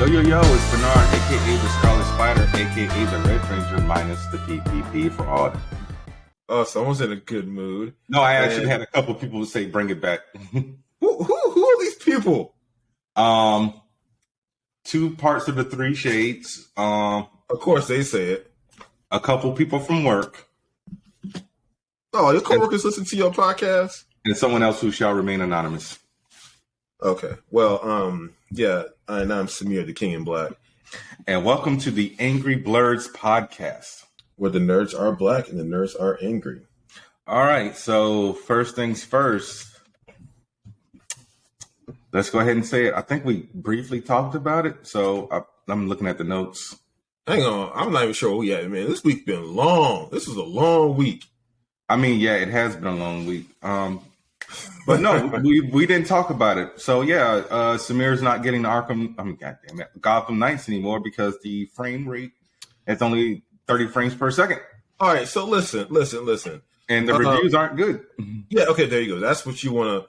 Yo, it's Bernard, aka the Scarlet Spider, aka the Red Ranger, minus the PPP for all. Oh, someone's in a good mood. No, I actually had a couple of people say bring it back. Who are these people? 2 parts of the 3 shades. Of course they say it. A couple people from work. Oh, your coworkers listen to your podcast? And someone else who shall remain anonymous. Okay. Well, yeah, and I'm Samir, the King in Black. And welcome to the Angry Blerds podcast. Where the nerds are black and the nerds are angry. All right, so first things first. Let's go ahead and say it. I think we briefly talked about it, so I'm looking at the notes. Hang on, I'm not even sure. Yeah, man, this week's been long. This was a long week. I mean, yeah, it has been a long week. But no, we didn't talk about it. So yeah, Samir's not getting the Gotham Knights anymore because the frame rate is only 30 frames per second. All right, so listen. And the reviews aren't good. Yeah, okay, there you go. That's what you want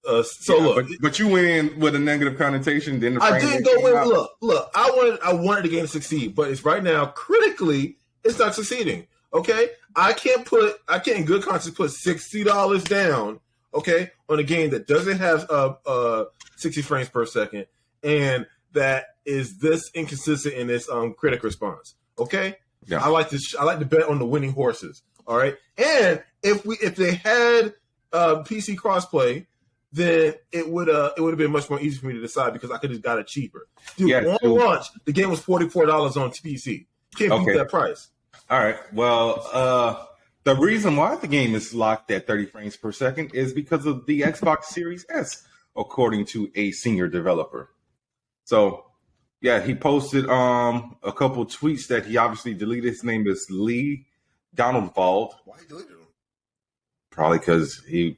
to. Look, but you went in with a negative connotation. Then I didn't go in. Look. I wanted the game to succeed, but it's right now critically, it's not succeeding. Okay, I can't in good conscience put $60 down. Okay, on a game that doesn't have 60 frames per second and that is this inconsistent in its critic response. Okay, yeah. I like to bet on the winning horses. All right, and if they had PC crossplay, then it would have been much more easy for me to decide because I could have got it cheaper. Dude, on launch, the game was $44 on PC. Can't beat that price. All right, well, the reason why the game is locked at 30 frames per second is because of the Xbox Series S, according to a senior developer. So, yeah, he posted a couple tweets that he obviously deleted. His name is Lee Donaldvald. Why he deleted him? Probably because he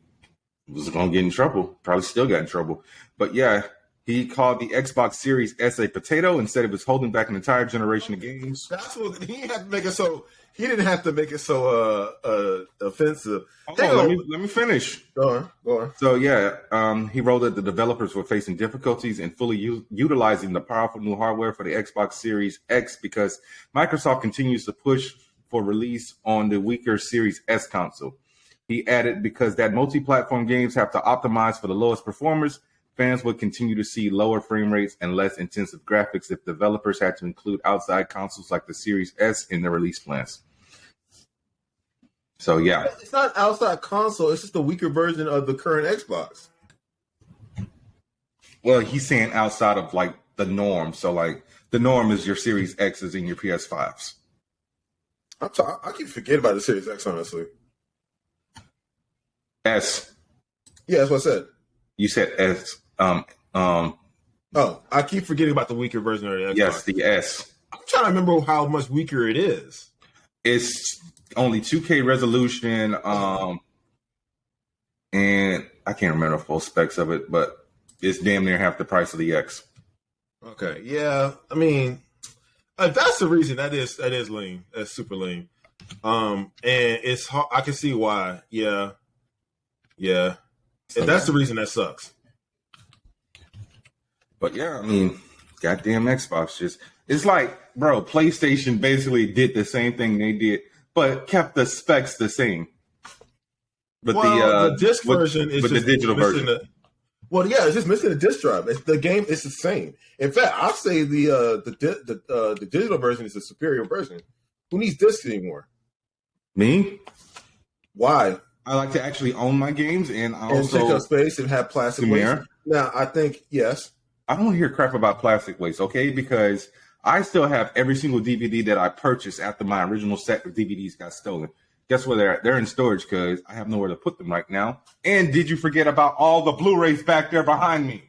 was going to get in trouble. Probably still got in trouble. But yeah, he called the Xbox Series S a potato instead of holding back an entire generation of games. That's what he had to make it so. He didn't have to make it so offensive. Let me finish. Go on. So yeah, he wrote that the developers were facing difficulties in fully utilizing the powerful new hardware for the Xbox Series X because Microsoft continues to push for release on the weaker Series S console. He added because that multi-platform games have to optimize for the lowest performers, fans would continue to see lower frame rates and less intensive graphics if developers had to include outside consoles like the Series S in their release plans. So, yeah. It's not outside console. It's just a weaker version of the current Xbox. Well, he's saying outside of, like, the norm. So, like, the norm is your Series X's and your PS5s. I keep forgetting about the Series X, honestly. S. Yeah, that's what I said. You said S. Oh, I keep forgetting about the weaker version of the Xbox. Yes, the S. I'm trying to remember how much weaker it is. It's only 2K resolution, and I can't remember the full specs of it, but it's damn near half the price of the X. Okay, yeah. I mean, that's the reason. That is lame. That's super lame. And it's hard. I can see why. Yeah. And that's the reason that sucks. But yeah, I mean, goddamn Xbox it's like, bro, PlayStation basically did the same thing they did, but kept the specs the same. But the disc version is just the digital version. It's just missing the disc drive. The game is the same. In fact, I'll say the digital version is the superior version. Who needs discs anymore? Me? Why? I like to actually own my games and also take up space and have plastic waste. Now, I think yes. I don't hear crap about plastic waste, okay? Because I still have every single DVD that I purchased after my original set of DVDs got stolen. Guess where they're at? They're in storage because I have nowhere to put them right now. And did you forget about all the Blu-rays back there behind me?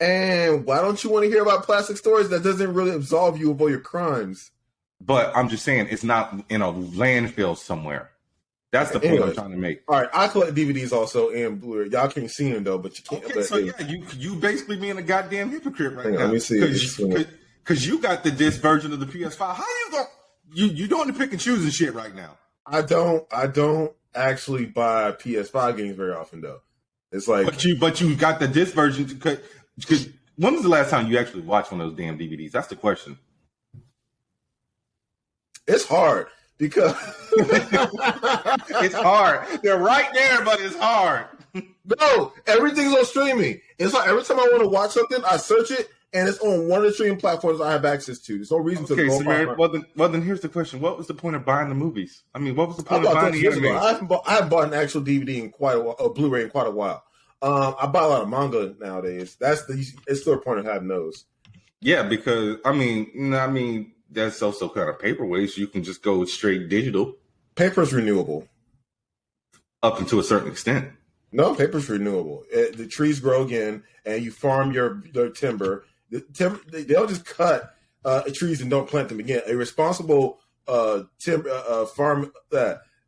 And why don't you want to hear about plastic storage? That doesn't really absolve you of all your crimes. But I'm just saying it's not in a landfill somewhere. That's the point I'm trying to make. All right, I collect DVDs also and Blu-ray. Y'all can't see them though, but you can't. Okay, so yeah, you basically being a goddamn hypocrite right now. Let me see. Because you got the disc version of the PS5. How you go? You doing the pick and choose and shit right now? I don't actually buy PS5 games very often though. It's like, but you got the disc version because When was the last time you actually watched one of those damn DVDs? That's the question. It's hard because it's hard. They're right there, but it's hard. No, everything's on streaming. It's like every time I want to watch something, I search it, and it's on one of the streaming platforms I have access to. There's no reason to go. Samir, well, then here's the question: what was the point of buying the movies? I mean, what was the point of buying the anime? I haven't bought an actual DVD in quite a while, or Blu-ray in quite a while. I buy a lot of manga nowadays. It's still a point of having those. Yeah, because I mean that's also kind of paper waste. You can just go straight digital. Paper's renewable up until a certain extent. No, paper's renewable. The trees grow again, and you farm your timber. They don't just cut trees and don't plant them again. A responsible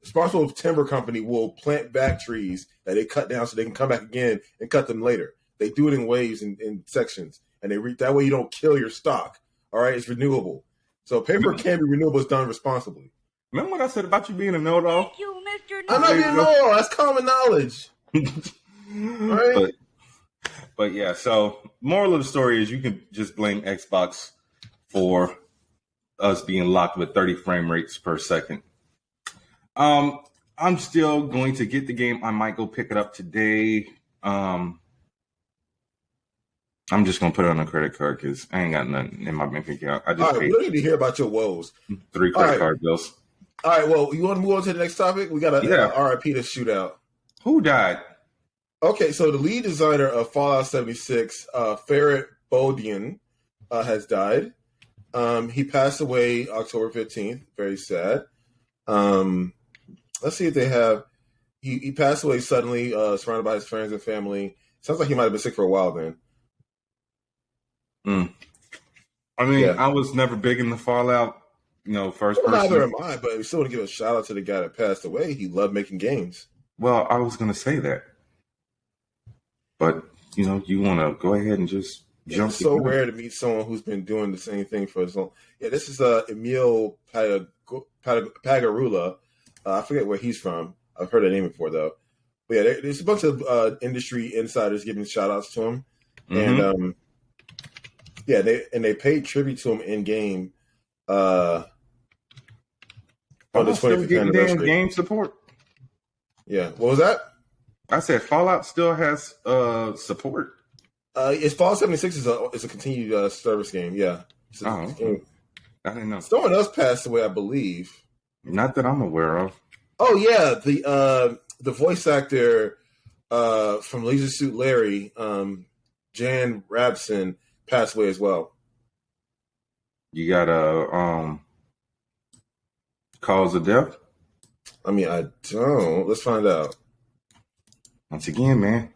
responsible timber company will plant back trees that they cut down so they can come back again and cut them later. They do it in waves and in sections, and that way you don't kill your stock. All right, it's renewable. So paper can be renewable. It's done responsibly. Remember what I said about you being a know-it-all? Thank you, Mr. I'm not being a know-it-all. That's common knowledge. Right? But yeah, so moral of the story is you can just blame Xbox for us being locked with 30 frame rates per second. I'm still going to get the game. I might go pick it up today. I'm just gonna put it on a credit card because I ain't got nothing in my bank account. I just paid. We don't need to hear about your woes. 3 credit card bills. All right. Well, you want to move on to the next topic? We got a R.I.P. to shoot out. Who died? Okay, so the lead designer of Fallout 76, Ferret Baudoin, has died. He passed away October 15th. Very sad. Let's see if they have. He passed away suddenly, surrounded by his friends and family. Sounds like he might have been sick for a while then. I mean, I was never big in the Fallout, first person. Neither am I, but we still want to give a shout out to the guy that passed away. He loved making games. Well, I was going to say that. But, you want to go ahead and just jump. It's so rare to meet someone who's been doing the same thing for as long. Yeah, this is Emil Pagarula. I forget where he's from. I've heard that name before, though. But yeah, there's a bunch of industry insiders giving shout-outs to him. Mm-hmm. And they paid tribute to him in-game on the 25th anniversary. Game support. Yeah. What was that? I said Fallout still has support. It's Fallout 76 is a continued service game. Yeah. Okay. I didn't know. Someone else passed away, I believe. Not that I'm aware of. Oh yeah, the voice actor from Leisure Suit Larry, Jan Rabson, passed away as well. You got a cause of death? I mean, I don't. Let's find out. Once again, man,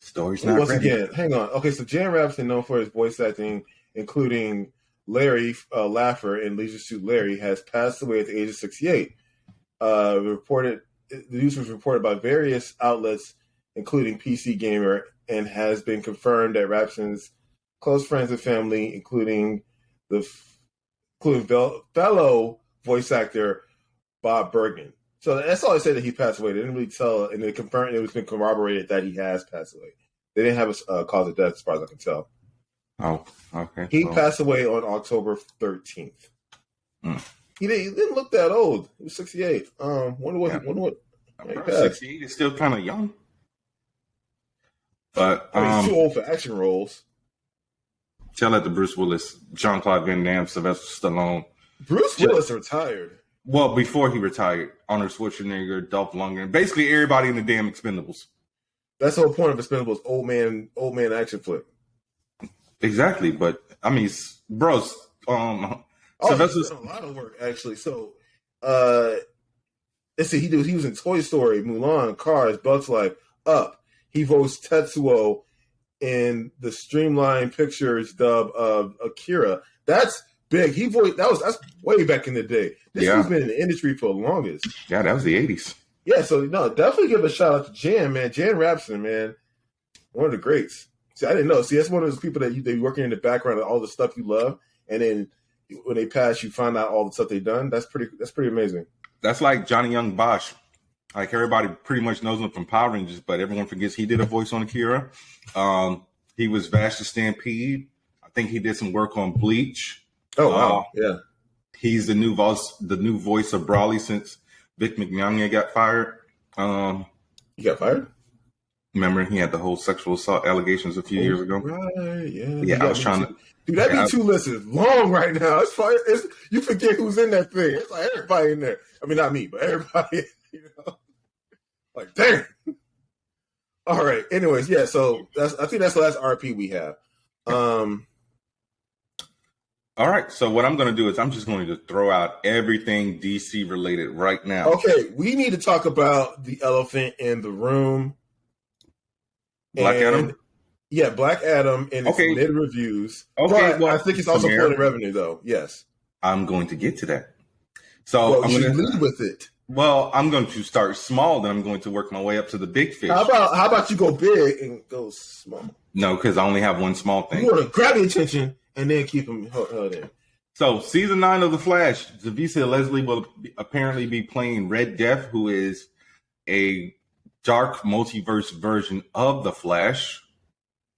story's not ready. Again, hang on. Okay, so Jan Rabson, known for his voice acting, including Larry Laffer in Leisure Suit Larry, has passed away at the age of 68. The news was reported by various outlets, including PC Gamer, and has been confirmed that Rabson's close friends and family, including fellow voice actor Bob Bergen. So that's all I said that he passed away. They didn't really tell, and they confirmed it was been corroborated that he has passed away. They didn't have a cause of death, as far as I can tell. Oh, okay. He passed away on October 13th. He didn't look that old. He was 68. Wonder what. 68 is still kind of young. But he's too old for action roles. Tell that to Bruce Willis, Jean-Claude Van Damme, Sylvester Stallone. Bruce Willis retired. Well, before he retired, Arnold Schwarzenegger, Dolph Lundgren, basically everybody in the damn Expendables. That's the whole point of Expendables, old man action flick. Exactly, but I mean, bros, Sylvester's done a lot of work actually. So, let's see, he was in Toy Story, Mulan, Cars, Bugs Life, Up. He voiced Tetsuo in the Streamline Pictures dub of Akira. That's big. That's way back in the day. This has been in the industry for the longest. Yeah, that was the 80s. Yeah, so definitely give a shout out to Jan, man. Jan Rabson, man. One of the greats. See, I didn't know. See, that's one of those people that they working in the background of all the stuff you love, and then when they pass, you find out all the stuff they've done. That's pretty amazing. That's like Johnny Young Bosch. Like everybody pretty much knows him from Power Rangers, but everyone forgets he did a voice on Akira. He was Vash the Stampede. I think he did some work on Bleach. Oh wow, yeah. He's the new voice of Brawley since Vic Mignogna got fired. He got fired? Remember, he had the whole sexual assault allegations a few years ago. Right, yeah. Yeah, I was trying to. Dude, that'd be 2 lists long right now. It's fine. You forget who's in that thing. It's like everybody in there. I mean, not me, but everybody. You know, like damn. All right. Anyways, yeah. So I think that's the last R.I.P we have. All right. So what I'm going to do is I'm just going to throw out everything DC related right now. Okay, we need to talk about the elephant in the room. Black Adam? Yeah, Black Adam and its mid reviews. Okay, but I think it's also pulling revenue, though. Yes. I'm going to get to that. So I'm going to lead with it. Well, I'm going to start small, then I'm going to work my way up to the big fish. How about you go big and go small? No, because I only have one small thing. You want to grab the attention and then keep them held in. So, season 9 of The Flash, Zavisa Leslie will apparently be playing Red Death, who is a dark multiverse version of The Flash.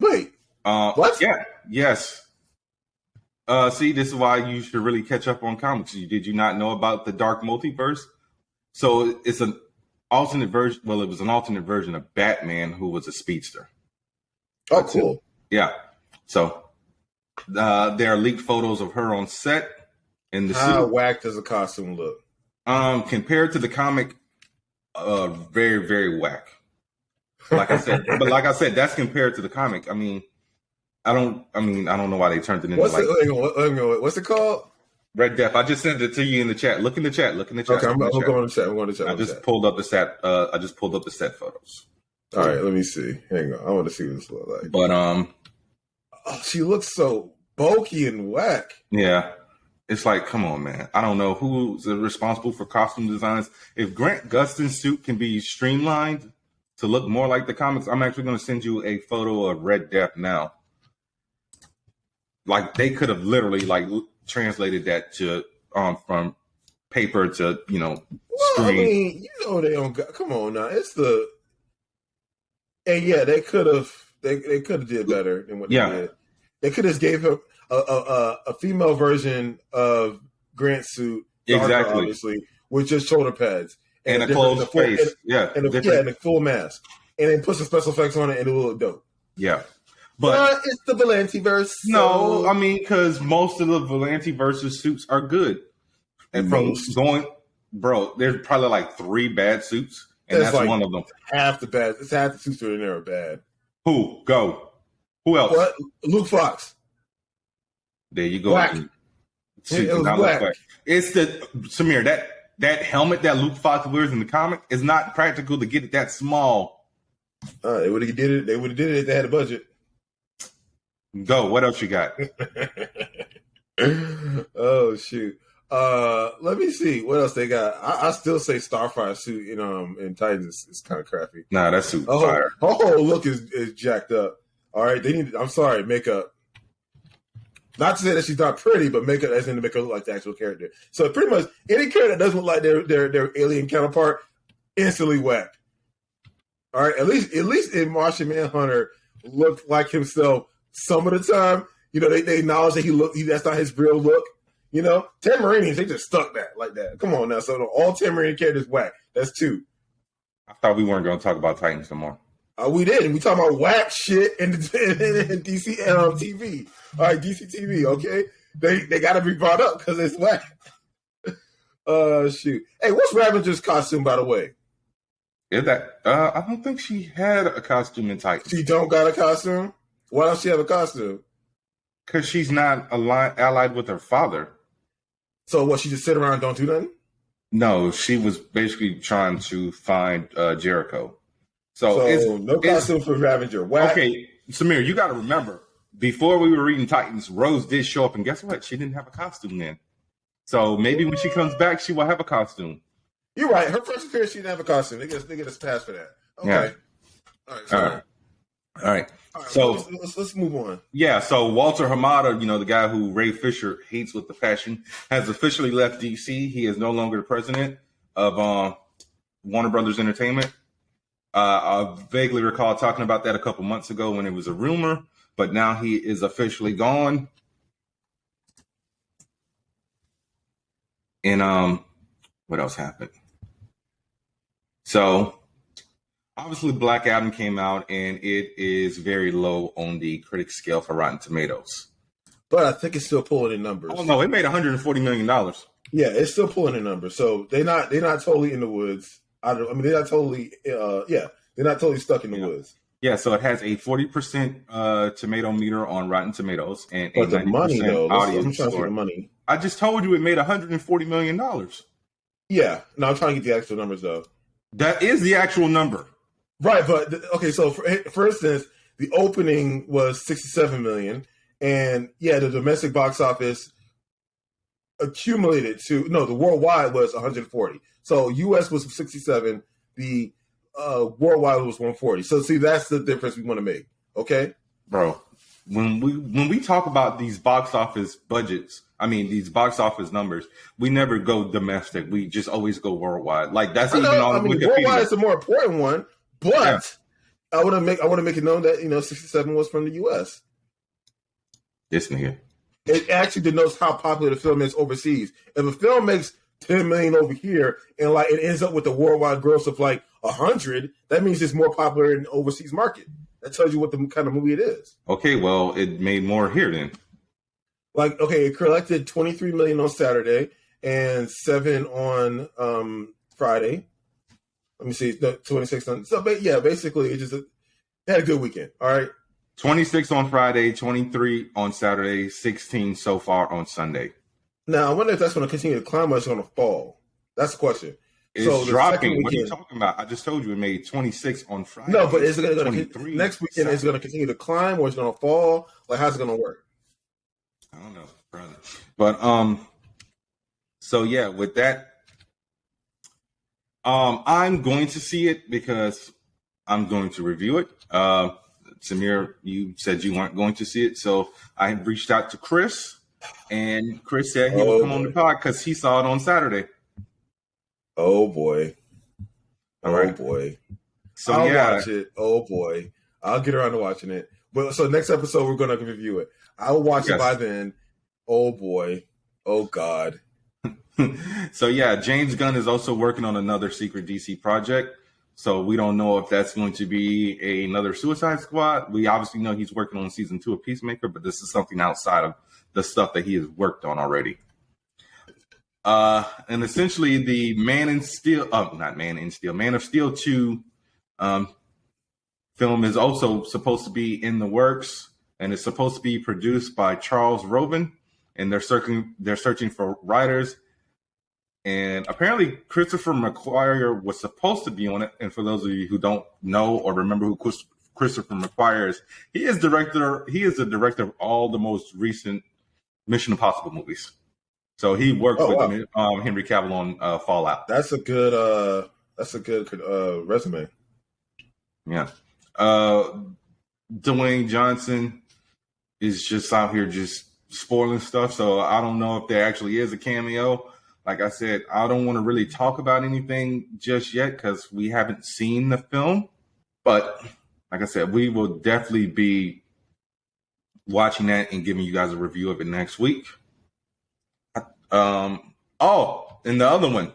Wait, what? Yeah, yes. See, this is why you should really catch up on comics. Did you not know about the dark multiverse? So it's an alternate version. Well, it was an alternate version of Batman, who was a speedster. Oh, cool. Yeah. So there are leaked photos of her on set in the suit. How whack does the costume look? Compared to the comic, very, very whack. Like I said, that's compared to the comic. I don't know why they turned it into what's it called? Red Death. I just sent it to you in the chat. Look in the chat. Okay, I'm going to chat. I just pulled up the set. I just pulled up the set photos. All right, let me see. Hang on, I want to see what this looks like. But she looks so bulky and whack. Yeah, it's like, come on, man. I don't know who's responsible for costume designs. If Grant Gustin's suit can be streamlined to look more like the comics, I'm actually going to send you a photo of Red Death now. Like, they could have literally translated that to from paper to screen. They don't. Come on now, it's the. And yeah, they could have did better than what they did. They could have gave her a female version of Grant's suit, darker, obviously, with just shoulder pads and a closed face, and a full mask, and then put some special effects on it, and it will look dope. Yeah. But it's the Volantiverse. No, because most of the Volantiverse suits are good. And there's probably like 3 bad suits, and that's like one of them. Half the suits that are in there are bad. Who? Go. Who else? What? Luke Fox. There you go. Black. It was black. It's the Samir, that helmet that Luke Fox wears in the comic is not practical to get it that small. They would have did it. They would have did it if they had a budget. Go. What else you got? Oh shoot. Let me see what else they got. I still say Starfire suit in Titans is kind of crappy. Nah, that suit fire. Her whole look is jacked up. All right, I'm sorry, makeup. Not to say that she's not pretty, but makeup as in to make her look like the actual character. So pretty much any character that doesn't look like their alien counterpart, instantly whack. All right, at least in Martian Manhunter looked like himself some of the time. They acknowledge that that's not his real look. Tamarinians, they just stuck that like that. Come on now. So all Tamarinian characters whack. That's 2. I thought we weren't going to talk about Titans no more. We did. We talking about whack shit in DC TV. All right, DC TV. Okay, they got to be brought up because it's whack. Shoot. Hey, what's Ravager's costume, by the way? Is that? I don't think she had a costume in Titans. She don't got a costume. Why don't she have a costume? Because she's not allied with her father. So what? She just sit around and don't do nothing? No, she was basically trying to find Jericho. So no costume for Ravager. Whack. Okay, Samir, you got to remember, before we were reading Titans, Rose did show up, and guess what? She didn't have a costume then. So maybe when she comes back, she will have a costume. You're right. Her first appearance, she didn't have a costume. They get us pass for that. Okay. Yeah. All right. So let's move on. Yeah. So Walter Hamada, the guy who Ray Fisher hates with a passion, has officially left DC. He is no longer the president of Warner Brothers Entertainment. I vaguely recall talking about that a couple months ago when it was a rumor, but now he is officially gone. And what else happened? So obviously Black Adam came out, and it is very low on the critic scale for Rotten Tomatoes. But I think it's still pulling in numbers. Oh no, it made $140 million. Yeah, it's still pulling in numbers. So they're not totally in the woods. They're not totally they're not totally stuck in the woods. Yeah, so it has a 40% tomato meter on Rotten Tomatoes and but a the 90% money though. audience I'm trying to score. see the money. I just told you it made $140 million. Yeah, no, I'm trying to get the actual numbers though. That is the actual number. Right, but okay. So for instance, the opening was 67 million, and yeah, the domestic box office accumulated to the worldwide was 140. So U.S. was 67. The worldwide was 140. So see, that's the difference we want to make. Okay, bro. When we talk about these box office budgets, these box office numbers, we never go domestic. We just always go worldwide. Like that's even on Wikipedia. Worldwide is the more important one, but yeah. I want to make it known that 67 was from the U.S. This nigga. It actually denotes how popular the film is overseas. If a film makes 10 million over here and it ends up with a worldwide gross of 100, that means it's more popular in the overseas market. That tells you what the kind of movie it is. Okay, well, it made more here then. It collected 23 million on Saturday and 7 on Friday. Let me see, 26 on. So, yeah, basically, it had a good weekend. All right. 26 on Friday, 23 on Saturday, 16 so far on Sunday. Now, I wonder if that's going to continue to climb or it's going to fall. That's the question. It's dropping. What are you talking about? I just told you it made 26 on Friday. No, but is it going to next weekend? Is it going to continue to climb or is it going to fall? How's it going to work? I don't know, brother. But so yeah, with that, I'm going to see it because I'm going to review it. Samir, you said you weren't going to see it, so I reached out to Chris, and Chris said he would come on the pod because he saw it on Saturday. Oh boy! All right, boy! So I'll watch it. Oh boy! I'll get around to watching it. But so next episode we're going to review it. I will watch it by then. Oh boy! Oh god! So yeah, James Gunn is also working on another secret DC project. So we don't know if that's going to be another Suicide Squad. We obviously know he's working on season 2 of Peacemaker, but this is something outside of the stuff that he has worked on already. And essentially the Man of Steel 2 film is also supposed to be in the works, and it's supposed to be produced by Charles Robin, and they're searching for writers. And apparently Christopher McQuarrie was supposed to be on it. And for those of you who don't know or remember who Christopher McQuarrie is, he is the director of all the most recent Mission Impossible movies. So he worked with Henry Cavill on Fallout. That's a good resume. Yeah. Dwayne Johnson is just out here just spoiling stuff. So I don't know if there actually is a cameo. Like I said, I don't want to really talk about anything just yet because we haven't seen the film. But like I said, we will definitely be watching that and giving you guys a review of it next week. And the other one,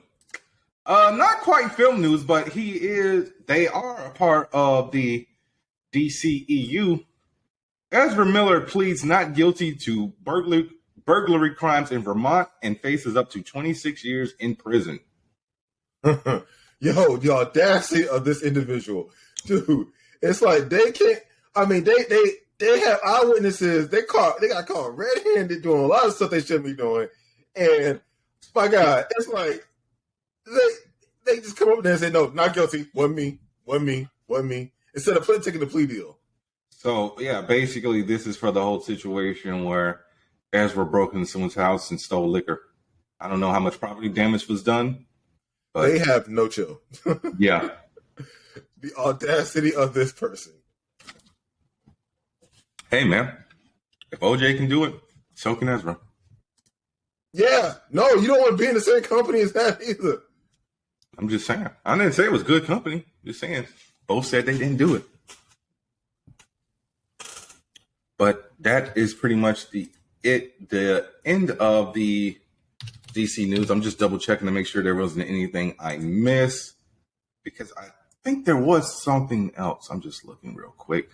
not quite film news, but they are a part of the DCEU. Ezra Miller pleads not guilty to burglary crimes in Vermont and faces up to 26 years in prison. Yo, the audacity of this individual. Dude, it's like they can't, they have eyewitnesses. They got caught red-handed doing a lot of stuff they shouldn't be doing. And my God, it's like they just come up there and say, no, not guilty. Wasn't me. Instead of taking the plea deal. So yeah, basically this is for the whole situation where Ezra broke into someone's house and stole liquor. I don't know how much property damage was done, but they have no chill. Yeah. The audacity of this person. Hey, man. If OJ can do it, so can Ezra. Yeah. No, you don't want to be in the same company as that either. I'm just saying. I didn't say it was good company. Just saying. Both said they didn't do it. But that is pretty much the end of the DC news. I'm just double checking to make sure there wasn't anything I missed, because I think there was something else. I'm just looking real quick.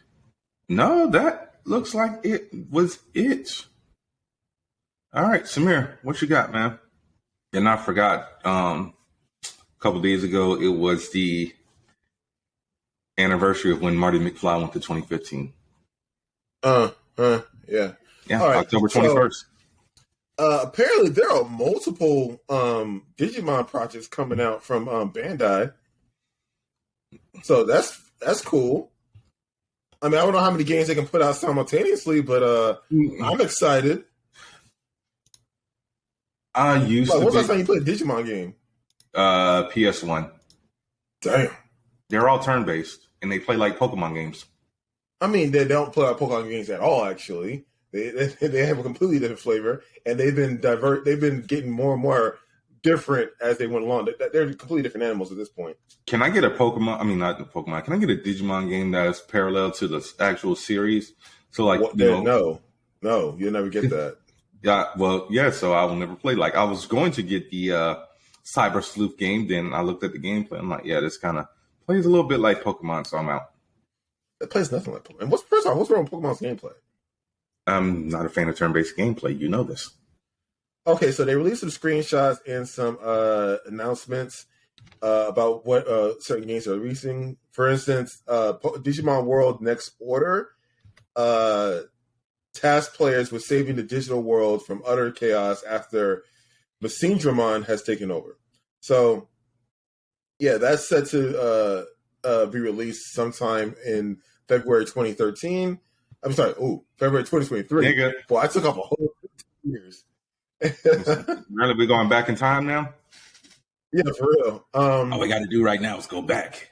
No, that looks like it was it. All right, Samir, what you got, man? And I forgot, a couple days ago, it was the anniversary of when Marty McFly went to 2015. Yeah. Yeah, All right, October 21st. Apparently, there are multiple Digimon projects coming out from Bandai. So that's cool. I mean, I don't know how many games they can put out simultaneously, but I'm excited. When's the last time you played a Digimon game? PS1. Damn. They're all turn-based, and they play like Pokemon games. I mean, they don't play like Pokemon games at all, actually. They have a completely different flavor, and they've been getting more and more different as they went along. They're completely different animals at this point. Can I get a Pokemon? I mean, not the Pokemon. Can I get a Digimon game that is parallel to the actual series? So, like, no, you'll never get that. Yeah, well, yeah. So I will never play. Like, I was going to get the Cyber Sleuth game. Then I looked at the gameplay. I'm like, yeah, this kind of plays a little bit like Pokemon. So I'm out. It plays nothing like Pokemon. And what's wrong with Pokemon's gameplay? I'm not a fan of turn-based gameplay. You know this. Okay, so they released some screenshots and some announcements about what certain games are releasing. For instance, Digimon World Next Order tasked players with saving the digital world from utter chaos after Messiness has taken over. So, yeah, that's set to be released sometime in February 2013. I'm sorry, February 2023. Nigga. Boy, I took off a whole 15 years. Really, we going back in time now? Yeah, for real. All we got to do right now is go back,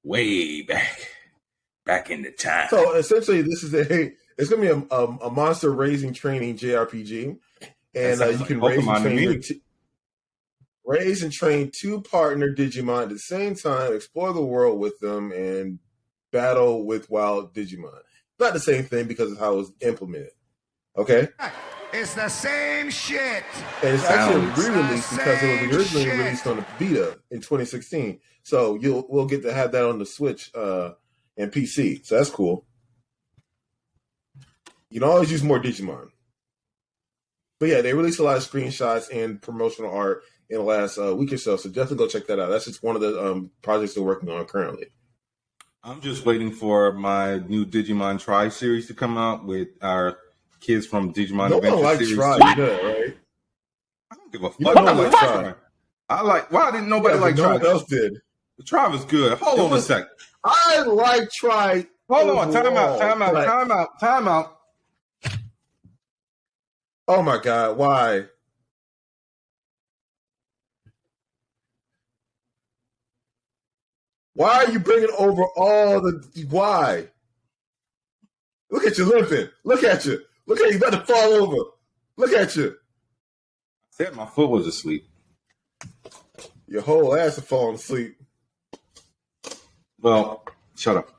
way back in the time. So essentially, this is it's going to be a monster raising training JRPG, and you can raise and train two partner Digimon at the same time, explore the world with them, and battle with wild Digimon. Not the same thing because of how it was implemented. Okay? It's the same shit. And it's actually a re-release because it was originally released on the Vita in 2016. So we'll get to have that on the Switch and PC. So that's cool. You can always use more Digimon. But yeah, they released a lot of screenshots and promotional art in the last week or so. So definitely go check that out. That's just one of the projects they're working on currently. I'm just waiting for my new Digimon Tri series to come out with our kids from Digimon No Adventure one likes series. Tri, you know, right? I don't give a fuck. You know, like Tri. Why didn't nobody like no Tri? one else did. The Tri was good. Hold on a sec. I like Tri. Hold on. Time out. Oh my God, why? Why are you bringing over all the... Why? Look at you limping. Look at you. Look at you. You about to fall over. Look at you. I said my foot was asleep. Your whole ass is falling asleep. Well, shut up.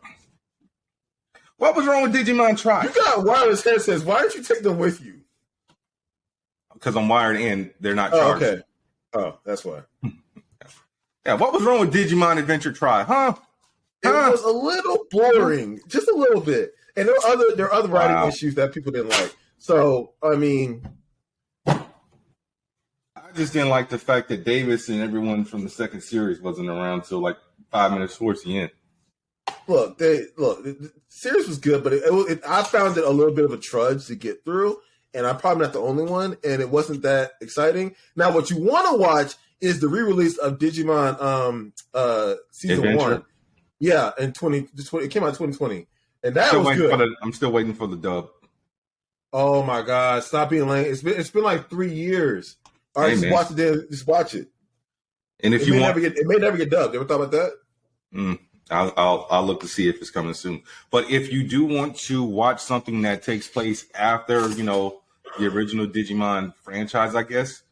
What was wrong with Digimon Tri? You got wireless headsets. Why didn't you take them with you? Because I'm wired in. They're not charged. Oh, okay. Oh, that's why. Yeah, what was wrong with Digimon Adventure Tri? Huh? It was a little boring. Just a little bit. And there are other writing issues that people didn't like. So, I mean... I just didn't like the fact that Davis and everyone from the second series wasn't around till like 5 minutes towards the end. Look, the series was good, but I found it a little bit of a trudge to get through, and I'm probably not the only one, and it wasn't that exciting. Now, what you want to watch is the re-release of Digimon Season Adventure? 1. Yeah, in 20, it came out in 2020. And that was good. I'm still waiting for the dub. Oh my God, stop being lame. It's been like 3 years. All right, just watch it. Just watch it. And if it may never get dubbed. You ever thought about that? I'll look to see if it's coming soon. But if you do want to watch something that takes place after, the original Digimon franchise, I guess,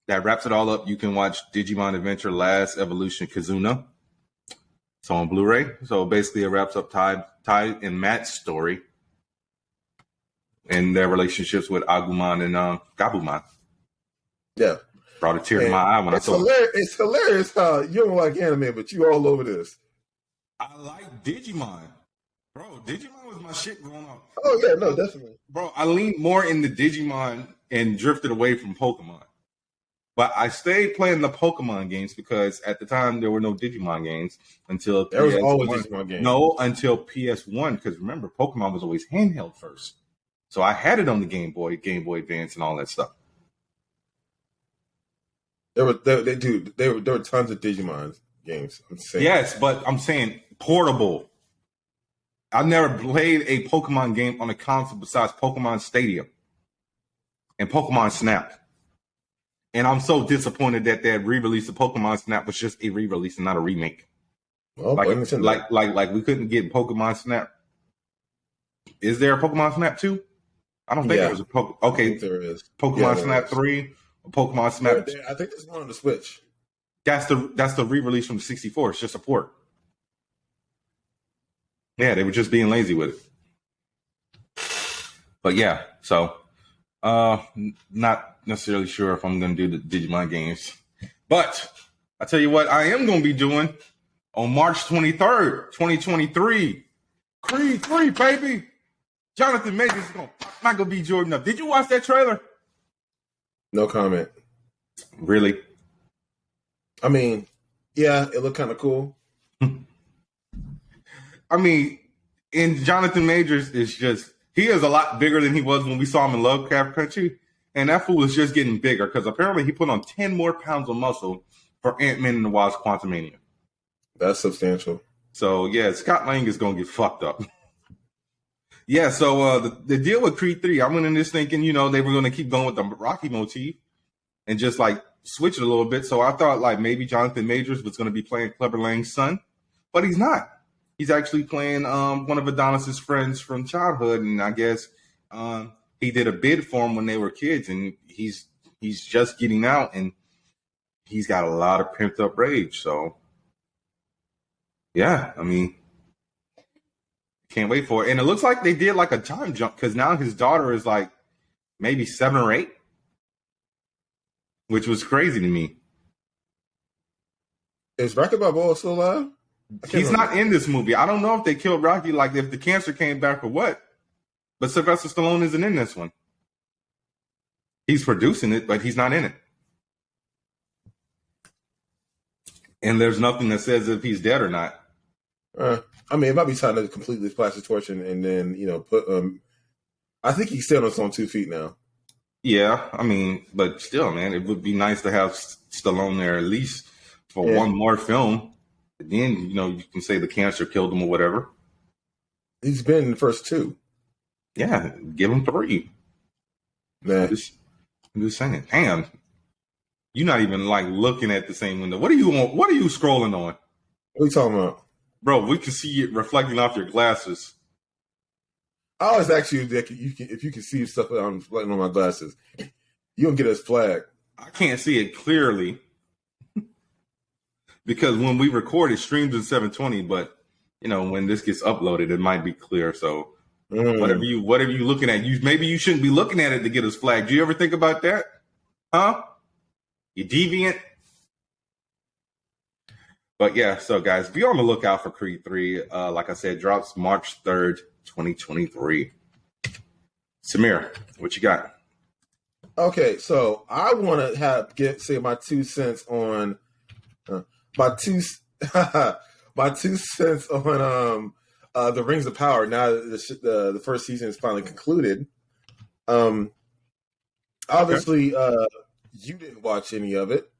that wraps it all up, you can watch Digimon Adventure Last Evolution Kizuna. It's on Blu-ray. So basically it wraps up Ty and Matt's story. and their relationships with Agumon and Gabumon. Yeah. Brought a tear to my eye when I saw it. It's hilarious how you don't like anime, but you all over this. I like Digimon. Bro, Digimon was my shit growing up. Oh, yeah, no, definitely. Bro, I leaned more into Digimon and drifted away from Pokemon. But I stayed playing the Pokemon games because at the time there were no Digimon games until there was PS1. always Digimon games. No, until PS1, because remember, Pokemon was always handheld first. So I had it on the Game Boy Advance, and all that stuff. There were tons of Digimon games. I'm saying. Yes, but I'm saying portable. I never played a Pokemon game on a console besides Pokemon Stadium and Pokemon Snap. And I'm so disappointed that re-release of Pokemon Snap was just a re-release and not a remake. Well, like we couldn't get Pokemon Snap. Is there a Pokemon Snap 2? I don't think there was a Pokemon. Okay, I think there is. Pokemon Snap 3, Pokemon Snap. I think there's one on the Switch. That's the re-release from the 64. It's just a port. Yeah, they were just being lazy with it. But yeah, so not necessarily sure if I'm going to do the Digimon games. But I tell you what I am going to be doing on March 23rd, 2023. Creed 3, baby. Jonathan Majors is going to Michael B. Jordan up. Did you watch that trailer? No comment. Really? I mean, yeah, it looked kind of cool. I mean, and Jonathan Majors is just, he is a lot bigger than he was when we saw him in Lovecraft Country. And that fool is just getting bigger because apparently he put on 10 more pounds of muscle for Ant-Man and the Wasp Quantumania. That's substantial. So, yeah, Scott Lang is going to get fucked up. Yeah, so the deal with Creed 3, I went in this thinking, they were going to keep going with the Rocky motif and just, switch it a little bit. So I thought, maybe Jonathan Majors was going to be playing Clubber Lang's son. But he's not. He's actually playing one of Adonis's friends from childhood. And I guess he did a bid for him when they were kids. And he's just getting out. And he's got a lot of pent-up rage. So, yeah, I mean, can't wait for it. And it looks like they did a time jump because now his daughter is maybe 7 or 8, which was crazy to me. Is Rocky Balboa still alive? He's not in this movie. I don't know if they killed Rocky, if the cancer came back or what. But Sylvester Stallone isn't in this one. He's producing it, but he's not in it. And there's nothing that says if he's dead or not. I mean, it might be time to completely splash the torch and then, put I think he's still on his own 2 feet now. Yeah, I mean, but still, man, it would be nice to have Stallone there at least for one more film. Then, you can say the cancer killed him or whatever. He's been in the first 2. Yeah, give him 3. Man. I'm just saying, damn, you're not even looking at the same window. What are you on? What are you scrolling on? What are you talking about? Bro, we can see it reflecting off your glasses. I always ask you if you can see stuff on my glasses. You don't get us flagged. I can't see it clearly because when we record, it streams in 720. But when this gets uploaded, it might be clear. So whatever you looking at, maybe you shouldn't be looking at it to get us flagged. Do you ever think about that? Huh? You deviant. But yeah, so guys, be on the lookout for Creed 3. Like I said, drops March 3rd, 2023. Samir, what you got? Okay, so I want to say my 2 cents on my 2 cents on the Rings of Power. Now that the first season is finally concluded. Obviously, you didn't watch any of it.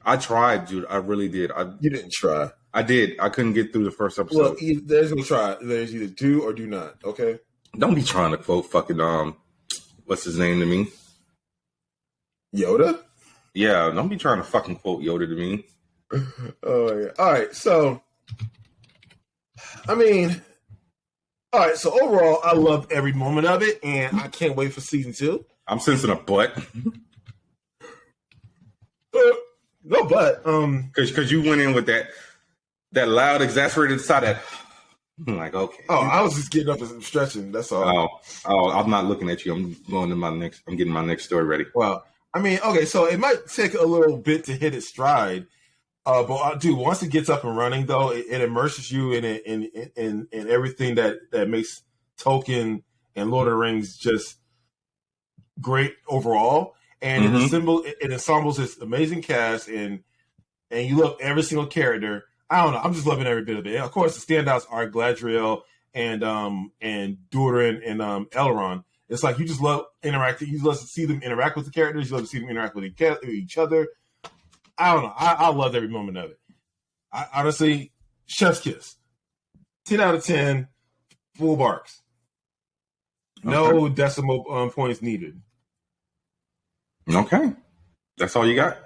I tried, dude. I really did. You didn't try. I did. I couldn't get through the first episode. Well, there's no try. There's either do or do not. Okay. Don't be trying to quote fucking what's his name to me? Yoda? Yeah, don't be trying to fucking quote Yoda to me. Oh yeah. All right. So, I mean, all right. So overall, I loved every moment of it, and I can't wait for season 2. I'm sensing a butt. No, but because you went in with that loud, exasperated side. I'm like, okay. Oh, I was just getting up and stretching. That's all. I'm not looking at you. I'm going to I'm getting my next story ready. Well, I mean, okay, so it might take a little bit to hit its stride. But dude, once it gets up and running, though, it immerses you in everything that makes Tolkien and Lord of the Rings just great overall. And it assembles this amazing cast, and you love every single character. I don't know. I'm just loving every bit of it. And of course, the standouts are Galadriel and Durin and Elrond. It's like you just love interacting. You love to see them interact with the characters. You love to see them interact with each other. I don't know. I loved every moment of it. I honestly, chef's kiss. 10 out of 10. Full barks. No decimal points needed. Okay, that's all you got.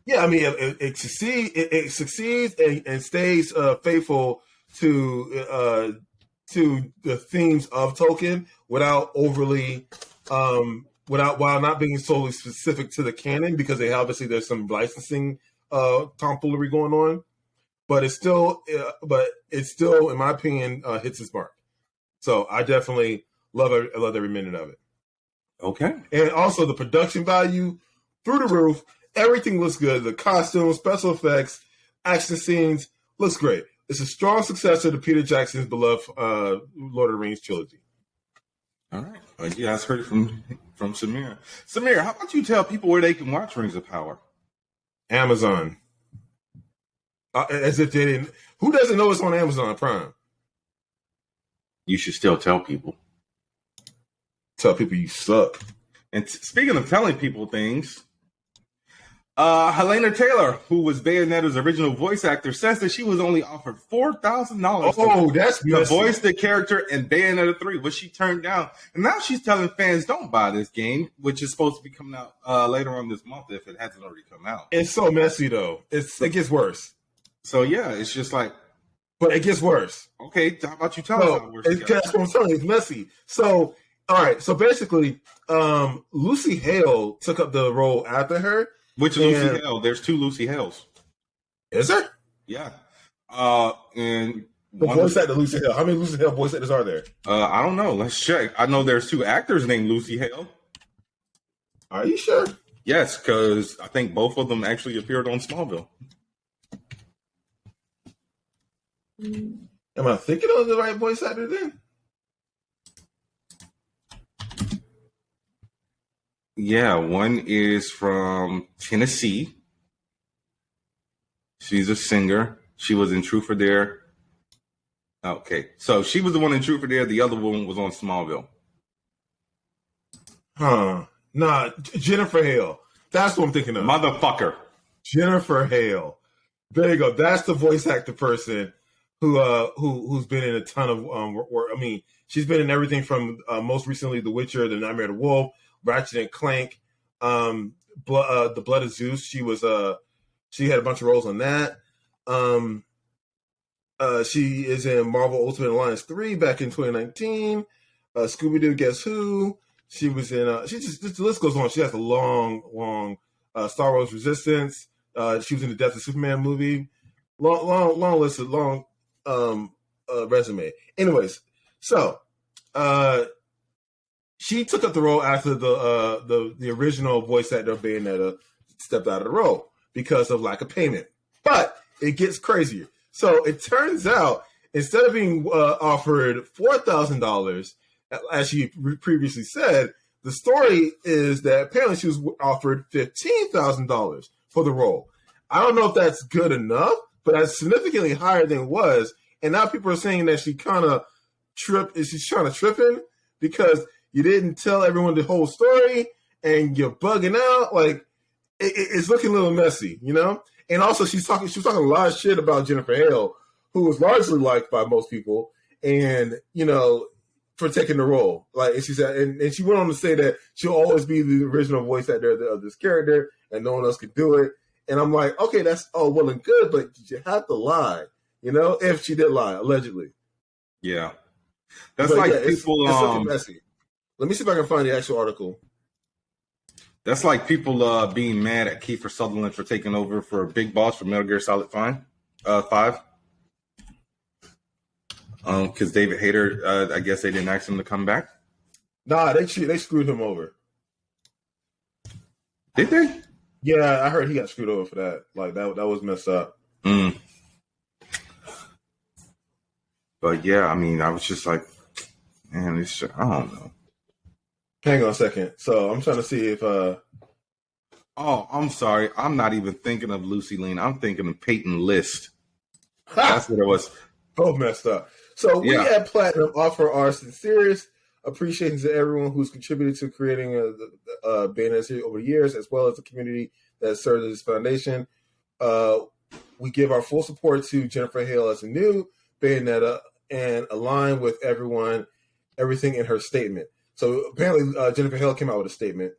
Yeah, I mean, it succeeds and stays faithful to the themes of Tolkien without overly, while not being solely specific to the canon, because obviously there's some licensing tomfoolery going on, but it's still, in my opinion, hits its mark. So I definitely love every minute of it. Okay, and also the production value through the roof. Everything looks good. The costumes, special effects, action scenes looks great. It's a strong successor to Peter Jackson's beloved Lord of the Rings trilogy. All right. Well, you guys heard it from Samir. Samir, how about you tell people where they can watch Rings of Power? Amazon. As if they didn't. Who doesn't know it's on Amazon Prime? You should still tell people. Tell people you suck. And speaking of telling people things, Helena Taylor, who was Bayonetta's original voice actor, says that she was only offered $4,000 to voice the character in Bayonetta 3, which she turned down. And now she's telling fans, don't buy this game, which is supposed to be coming out later on this month if it hasn't already come out. It's so messy, though. It gets worse. So, yeah, it's just like... But it gets worse. Okay, how about you tell us how worse it gets? That's what I'm telling you. It's messy. So, all right. So, basically, Lucy Hale took up the role after her. Which Lucy Hale? There's two Lucy Hales. Is there? Yeah. And the voice actor Lucy Hale. How many Lucy Hale voice actors are there? I don't know. Let's check. I know there's two actors named Lucy Hale. Are you sure? Yes, because I think both of them actually appeared on Smallville. Am I thinking of the right voice actor then? Yeah, one is from Tennessee. She's a singer. She was in Truth or Dare. Okay, so she was the one in Truth or Dare. The other one was on Smallville. Nah, Jennifer Hale. That's what I'm thinking of. Motherfucker. Jennifer Hale. There you go. That's the voice actor person who's been in a ton of work. I mean, she's been in everything from most recently The Witcher, The Nightmare of the Wolf, Ratchet and Clank, The Blood of Zeus. She had a bunch of roles on that. She is in Marvel Ultimate Alliance 3 back in 2019. Scooby-Doo Guess Who. She was in the list goes on. She has a long Star Wars Resistance. She was in the Death of Superman movie. Long list of resume. Anyways, so she took up the role after the original voice actor of Bayonetta stepped out of the role because of lack of payment. But it gets crazier. So it turns out instead of being offered $4,000, as she previously said, the story is that apparently she was offered $15,000 for the role. I don't know if that's good enough, but that's significantly higher than it was. And now people are saying that she kind of she's trying to trip in because you didn't tell everyone the whole story and you're bugging out. Like it's looking a little messy, you know? And also she was talking a lot of shit about Jennifer Hale, who was largely liked by most people, and for taking the role. Like, and she said, and she went on to say that she'll always be the original voice actor of this character, and no one else could do it. And I'm like, okay, that's all well and good, but you have to lie, if she did lie, allegedly. Yeah. That's people. It's looking messy. Let me see if I can find the actual article. That's like people being mad at Kiefer Sutherland for taking over for Big Boss for Metal Gear Solid 5. Because David Hayter, I guess they didn't ask him to come back. Nah, they screwed him over. Did they? Yeah, I heard he got screwed over for that. Like that was messed up. Mm. But yeah, I mean, I was just like, man, it's just, I don't know. Hang on a second. So I'm trying to see if Oh, I'm sorry. I'm not even thinking of Lucy Lane. I'm thinking of Peyton List. That's what it was. both messed up. So we at Platinum offer our sincerest appreciation to everyone who's contributed to creating a Bayonetta series over the years, as well as the community that serves as this foundation. We give our full support to Jennifer Hale as a new Bayonetta and align with everything in her statement. So apparently Jennifer Hale came out with a statement.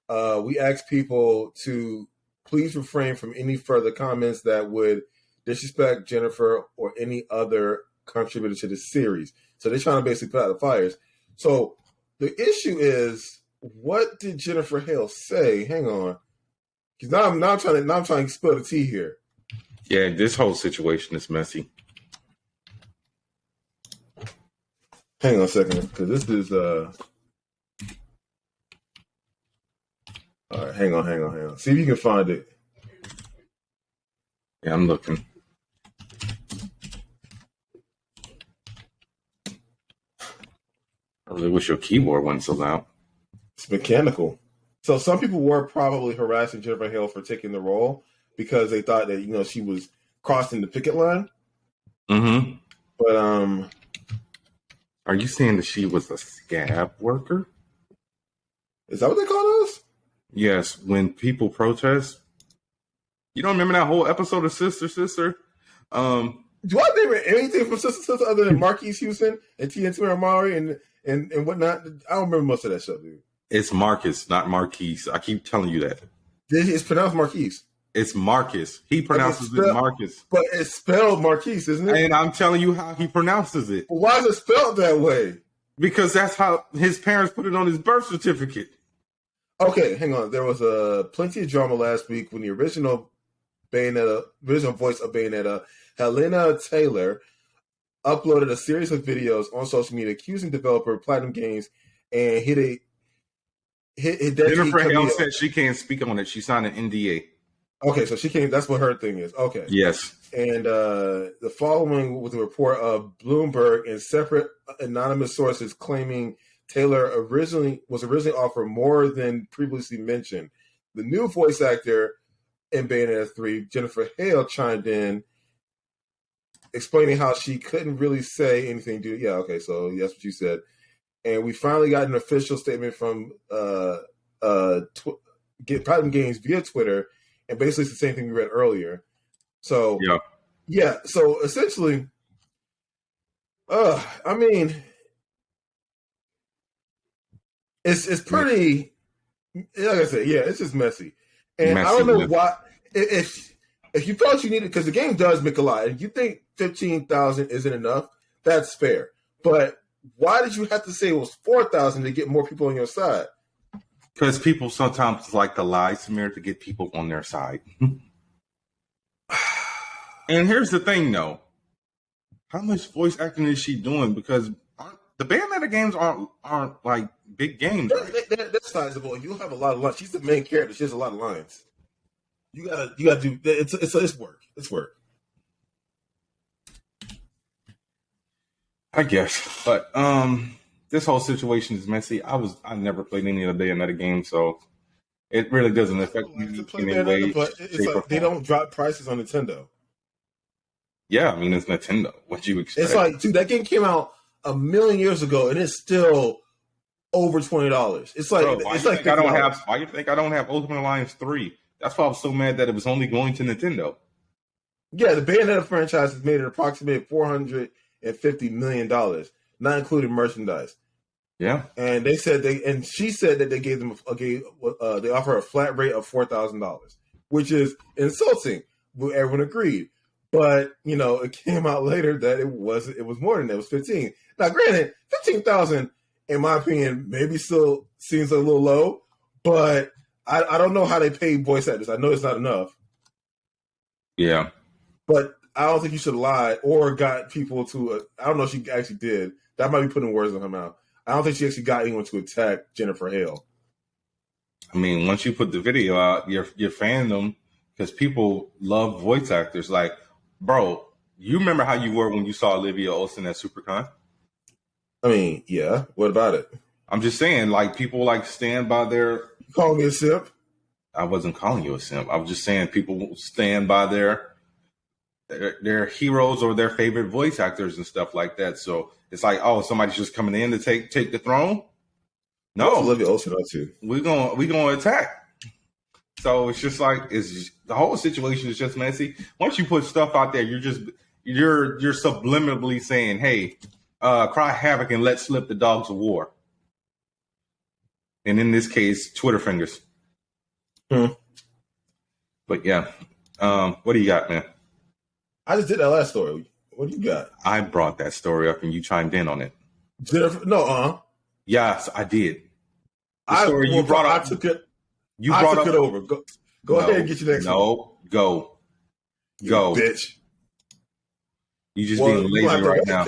We ask people to please refrain from any further comments that would disrespect Jennifer or any other contributor to the series. So they're trying to basically put out the fires. So the issue is, what did Jennifer Hale say? Hang on, because now I'm trying to spill the tea here. Yeah, this whole situation is messy. Hang on a second, because this is all right, hang on. See if you can find it. Yeah, I'm looking. I really wish your keyboard wasn't so loud. It's mechanical. So some people were probably harassing Jennifer Hale for taking the role because they thought that she was crossing the picket line. Mm-hmm. But are you saying that she was a scab worker? Is that what they call us? Yes. When people protest, you don't remember that whole episode of Sister? Do I remember anything from Sister other than Marquise Houston and TNT Amari and whatnot? I don't remember most of that show, dude. It's Marcus, not Marquise. I keep telling you that. It's pronounced Marquise. It's Marcus. He pronounces it Marcus. But it's spelled Marquise, isn't it? And I'm telling you how he pronounces it. But why is it spelled that way? Because that's how his parents put it on his birth certificate. Okay, hang on. There was plenty of drama last week when the original voice of Bayonetta, Helena Taylor, uploaded a series of videos on social media accusing developer Platinum Games and Jennifer Hale said she can't speak on it. She signed an NDA. Okay, so she can't. That's what her thing is. Okay. Yes. And the following was a report of Bloomberg and separate anonymous sources claiming Taylor was originally offered more than previously mentioned. The new voice actor in Bayonetta 3, Jennifer Hale, chimed in, explaining how she couldn't really say anything. So that's what you said. And we finally got an official statement from Platinum Games via Twitter, and basically it's the same thing we read earlier. So yeah. So essentially, I mean, it's pretty. Like I said, yeah, it's just messy, and messy, I don't know why. If you felt you needed, because the game does make a lot, and you think 15,000 isn't enough, that's fair. But why did you have to say it was 4,000 to get more people on your side? Because people sometimes like to lie, Samir, to get people on their side. And here's the thing, though. How much voice acting is she doing? Because the Bayonetta games aren't like big games. Right? They're sizable. You'll have a lot of lines. She's the main character. She has a lot of lines. You gotta do. It's work. It's work. I guess, but this whole situation is messy. I never played any of the Bayonetta games, so it really doesn't affect me in any way. But it's like they don't drop prices on Nintendo. Yeah, I mean it's Nintendo. What you expect? It's like, dude, that game came out a million years ago, and it's still over $20. It's like, bro, why you think I don't have Ultimate Alliance 3? That's why I was so mad that it was only going to Nintendo. Yeah, the Bayonetta franchise has made it approximately $450 million, not including merchandise. Yeah, and she said that they gave them they offer her a flat rate of $4,000, which is insulting. Everyone agreed, but it came out later that it was more than that. It was 15. Now, granted, 15,000, in my opinion, maybe still seems a little low, but I don't know how they pay voice actors. I know it's not enough. Yeah. But I don't think you should lie or got people to. I don't know if she actually did. That might be putting words in her mouth. I don't think she actually got anyone to attack Jennifer Hale. I mean, once you put the video out, your fandom, because people love voice actors. Like, bro, you remember how you were when you saw Olivia Olsen at SuperCon? I mean, yeah. What about it? I'm just saying, like, people like stand by their. You calling me a simp? I wasn't calling you a simp. I was just saying people stand by their heroes or their favorite voice actors and stuff like that. So it's like, oh, somebody's just coming in to take the throne. No, Olivia Olsen too. We're gonna attack. So it's just like the whole situation is just messy. Once you put stuff out there, you're subliminally saying, hey, cry havoc and let slip the dogs of war. And in this case, Twitter fingers. But yeah, what do you got, man? I just did that last story. What do you got? I brought that story up and you chimed in on it. Jennifer, no, Yes, I did. I took it. You brought it over. Go ahead and get your next one. No, go, bitch. You just being lazy right now.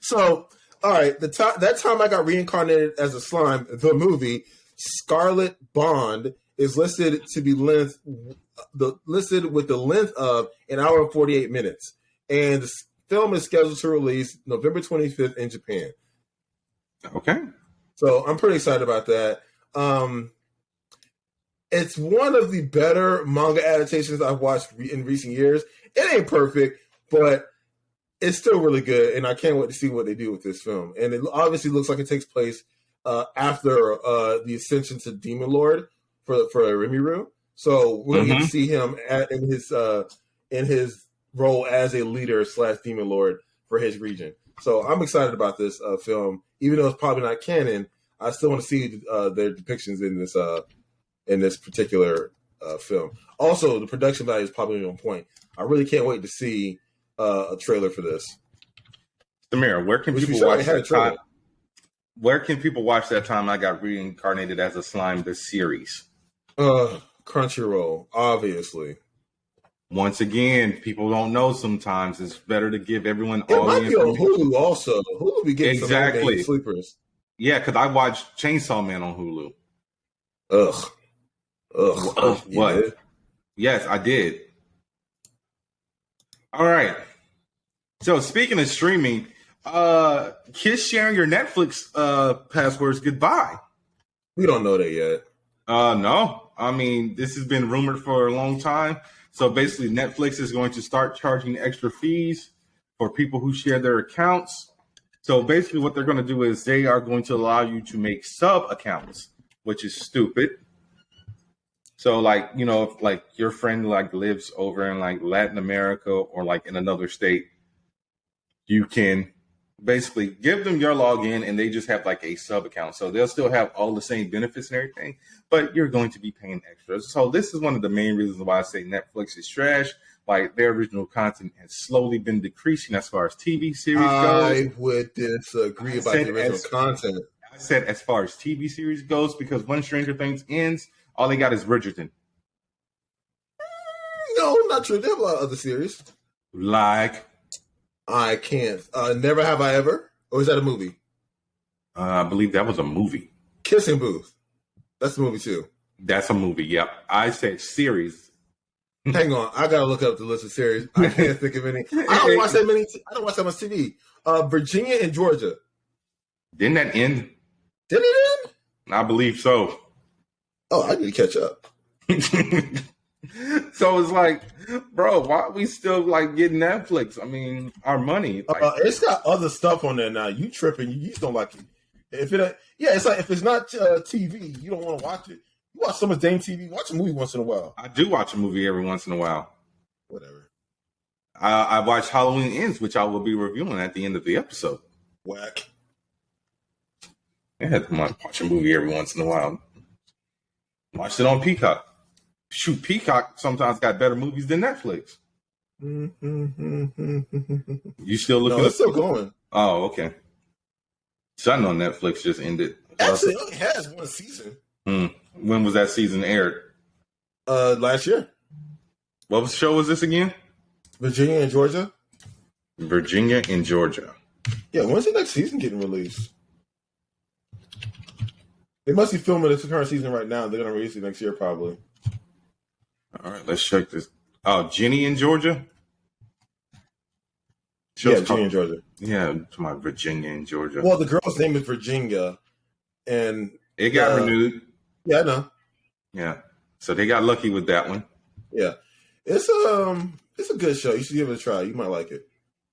So all right, that time I got reincarnated as a slime. The movie Scarlet Bond is listed with the length of an hour and 48 minutes, and the film is scheduled to release November 25th in Japan. Okay. So I'm pretty excited about that. It's one of the better manga adaptations I've watched in recent years. It ain't perfect, but it's still really good, and I can't wait to see what they do with this film. And it obviously looks like it takes place after the ascension to Demon Lord for Rimuru. So we're going to see him in his role as a leader / Demon Lord for his region. So I'm excited about this film, even though it's probably not canon. I still want to see their depictions in this particular film. Also, the production value is probably on point. I really can't wait to see a trailer for this. Samir, where can people watch that time? Where can people watch that time I got reincarnated as a slime? The series. Crunchyroll, obviously. Once again, people don't know. Sometimes it's better to give everyone all the information. It might be on Hulu also. Hulu be getting some sleepers. Yeah, because I watched Chainsaw Man on Hulu. Ugh. What? Yes, I did. All right. So speaking of streaming, kiss sharing your Netflix passwords goodbye. We don't know that yet. No. I mean, this has been rumored for a long time. So basically, Netflix is going to start charging extra fees for people who share their accounts. So basically, what they're going to do is they are going to allow you to make sub accounts, which is stupid. So like, you know, if like your friend like lives over in like Latin America or like in another state, you can basically give them your login and they just have like a sub account. So they'll still have all the same benefits and everything, but you're going to be paying extra. So this is one of the main reasons why I say Netflix is trash. Like their original content has slowly been decreasing as far as TV series goes. I would disagree about the original content. I said as far as TV series goes, because when Stranger Things ends, all they got is Bridgerton. No, not true. They have a lot of other series. Like? I can't. Never Have I Ever? Or is that a movie? I believe that was a movie. Kissing Booth. That's a movie too. That's a movie, yep. I said series. Hang on. I got to look up the list of series. I can't think of any. I don't watch that much TV. Virginia and Georgia. Didn't that end? Did it end? I believe so. Oh, I need to catch up. So it's like, bro, why are we still like getting Netflix? I mean, our money. Like, it's got other stuff on there now. You tripping? You just don't like it. It's like if it's not TV, you don't want to watch it. You watch some of Dame TV. Watch a movie once in a while. I do watch a movie every once in a while. Whatever. I watched Halloween Ends, which I will be reviewing at the end of the episode. Whack. I had to watch a movie every once in a while. Watched it on Peacock. Shoot, Peacock sometimes got better movies than Netflix. You still looking? No, it's still going. Oh, okay. Something on Netflix just ended. Actually, it only has one season. When was that season aired? Last year. What show was this again? Virginia and Georgia. Virginia and Georgia. Yeah, when's the next season getting released? They must be filming this current season right now. They're gonna release it next year, probably. All right, let's check this. Oh, Jenny in Georgia. Yeah, Virginia and Georgia. Yeah, to my Virginia and Georgia. Well, the girl's name is Virginia, and it got renewed. Yeah, I know. Yeah, so they got lucky with that one. Yeah, it's a good show. You should give it a try. You might like it,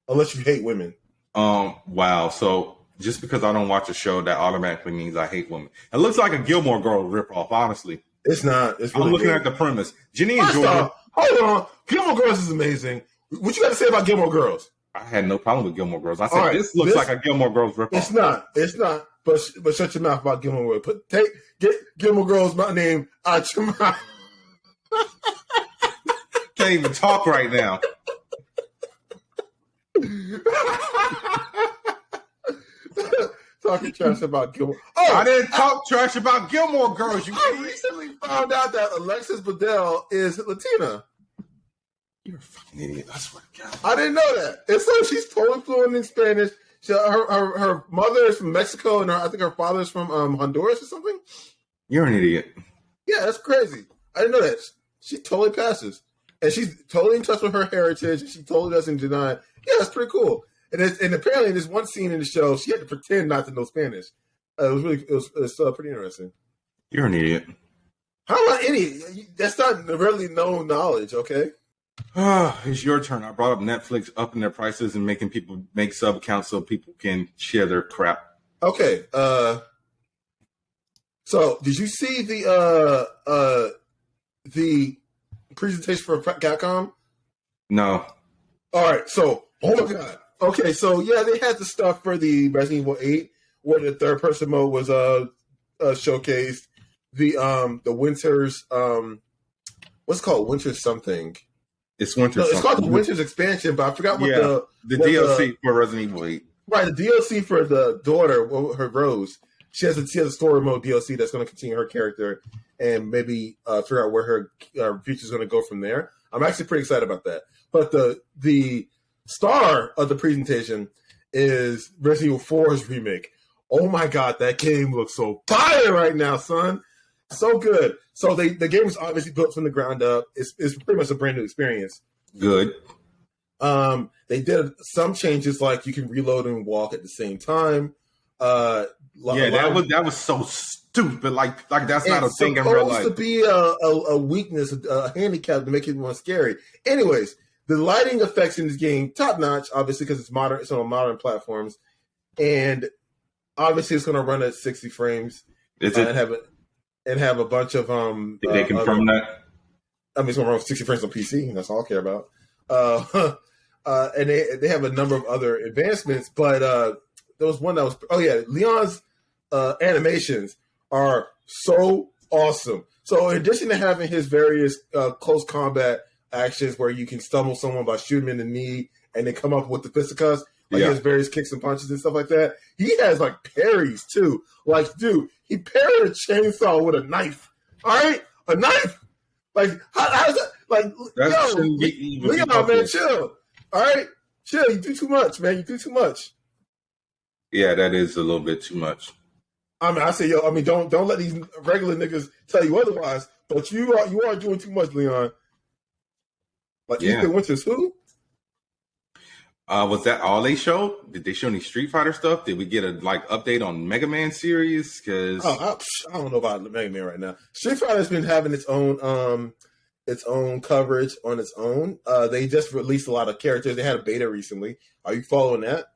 unless you hate women. Wow. So just because I don't watch a show, that automatically means I hate women. It looks like a Gilmore Girls ripoff, honestly. It's not. It's really I'm looking good. at the premise. Jenny and Georgia. Hold on. Gilmore Girls is amazing. What you got to say about Gilmore Girls? I had no problem with Gilmore Girls. I said, right, this looks like a Gilmore Girls ripoff. It's not. It's not. But shut your mouth about Gilmore Girls. Get Gilmore Girls my name out your mouth. Can't even talk right now. Talking trash about Gilmore. Oh, I didn't talk trash about Gilmore Girls. I recently found out that Alexis Bledel is Latina. You're a fucking idiot. I swear to God. I didn't know that. And so she's totally fluent in Spanish. Her mother is from Mexico, and I think her father is from Honduras or something. You're an idiot. Yeah, that's crazy. I didn't know that. She totally passes. And she's totally in touch with her heritage, and she totally doesn't deny it. Yeah, that's pretty cool. And apparently, there's one scene in the show she had to pretend not to know Spanish. It was pretty interesting. You're an idiot. How am I an idiot? That's not really known knowledge, okay? It's your turn. I brought up Netflix upping their prices and making people make sub accounts so people can share their crap. Okay. So did you see the presentation for Capcom? No. All right. So, oh my god. Okay. So yeah, they had the stuff for the Resident Evil 8 where the third person mode was showcased. The Winter's what's it called? Winter's something. It's Winter. No, it's called the Winter's expansion, but I forgot what the DLC for Resident Evil 8. Right, the DLC for the daughter, her Rose. She has a story mode DLC that's going to continue her character and maybe figure out where her future is going to go from there. I'm actually pretty excited about that. But the star of the presentation is Resident Evil 4's remake. Oh my god, that game looks so fire right now, son. So good. So the game is obviously built from the ground up. It's pretty much a brand new experience. Good. They did some changes, like you can reload and walk at the same time. That was so stupid. Like that's not a thing in real life. It's supposed to be a weakness, a handicap to make it more scary. Anyways, the lighting effects in this game top notch, obviously because it's modern. It's on modern platforms, and obviously it's going to run at 60 frames. Is it? And have a bunch of Did they confirm that? I mean, it's going to run 60 frames on PC. That's all I care about. And they have a number of other advancements, but there was one that was Leon's animations are so awesome. So in addition to having his various close combat actions where you can stumble someone by shooting him in the knee and then come up with the fisticuffs, he has various kicks and punches and stuff like that. He has like parries too. Like, dude, he parried a chainsaw with a knife. All right, a knife. Like, how's that? Like, Leon, man, chill. All right, chill. You do too much, man. You do too much. Yeah, that is a little bit too much. I mean, I say, don't let these regular niggas tell you otherwise. But you are doing too much, Leon. Like, Ethan Winters, who? Was that all they showed? Did they show any Street Fighter stuff? Did we get a update on Mega Man series? Because I don't know about Mega Man right now. Street Fighter's been having its own coverage on its own. They just released a lot of characters. They had a beta recently. Are you following that?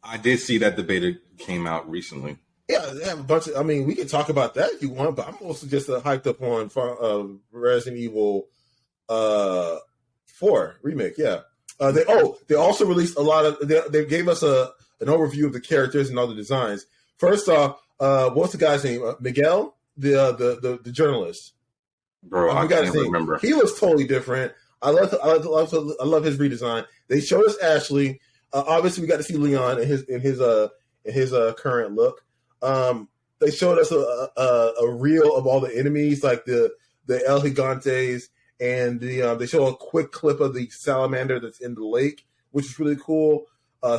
I did see that the beta came out recently. Yeah, they have a bunch of. I mean, we can talk about that if you want, but I'm also just hyped up on Resident Evil 4 remake. Yeah. They also released a lot of. They gave us an overview of the characters and all the designs. First off, what's the guy's name? Miguel, the journalist. Bro, I can't remember. He looks totally different. I love his redesign. They showed us Ashley. Obviously, we got to see Leon in his current look. They showed us a reel of all the enemies, like the El Gigantes and they show a quick clip of the salamander that's in the lake, which is really cool.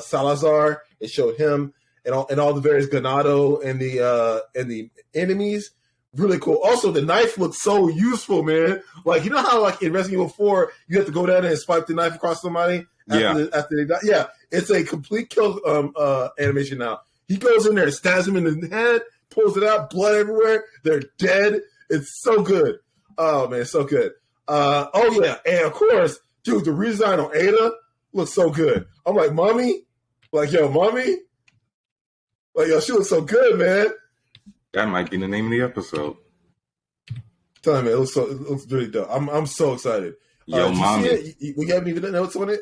Salazar, it showed him and all the various Ganado and the enemies. Really cool. Also, the knife looks so useful, man. Like, you know how like in Resident Evil 4, you have to go down there and swipe the knife across somebody after they die? Yeah, it's a complete kill animation now. He goes in there, stabs him in the head, pulls it out, blood everywhere. They're dead. It's so good. Oh, man, so good. Oh, yeah. And, of course, dude, the redesign on Ada looks so good. I'm like, mommy? Like, yo, mommy? Like, yo, she looks so good, man. That might be the name of the episode. Tell me, it looks really dope. I'm so excited. Yo, mommy. You see it? We haven't even notes on it?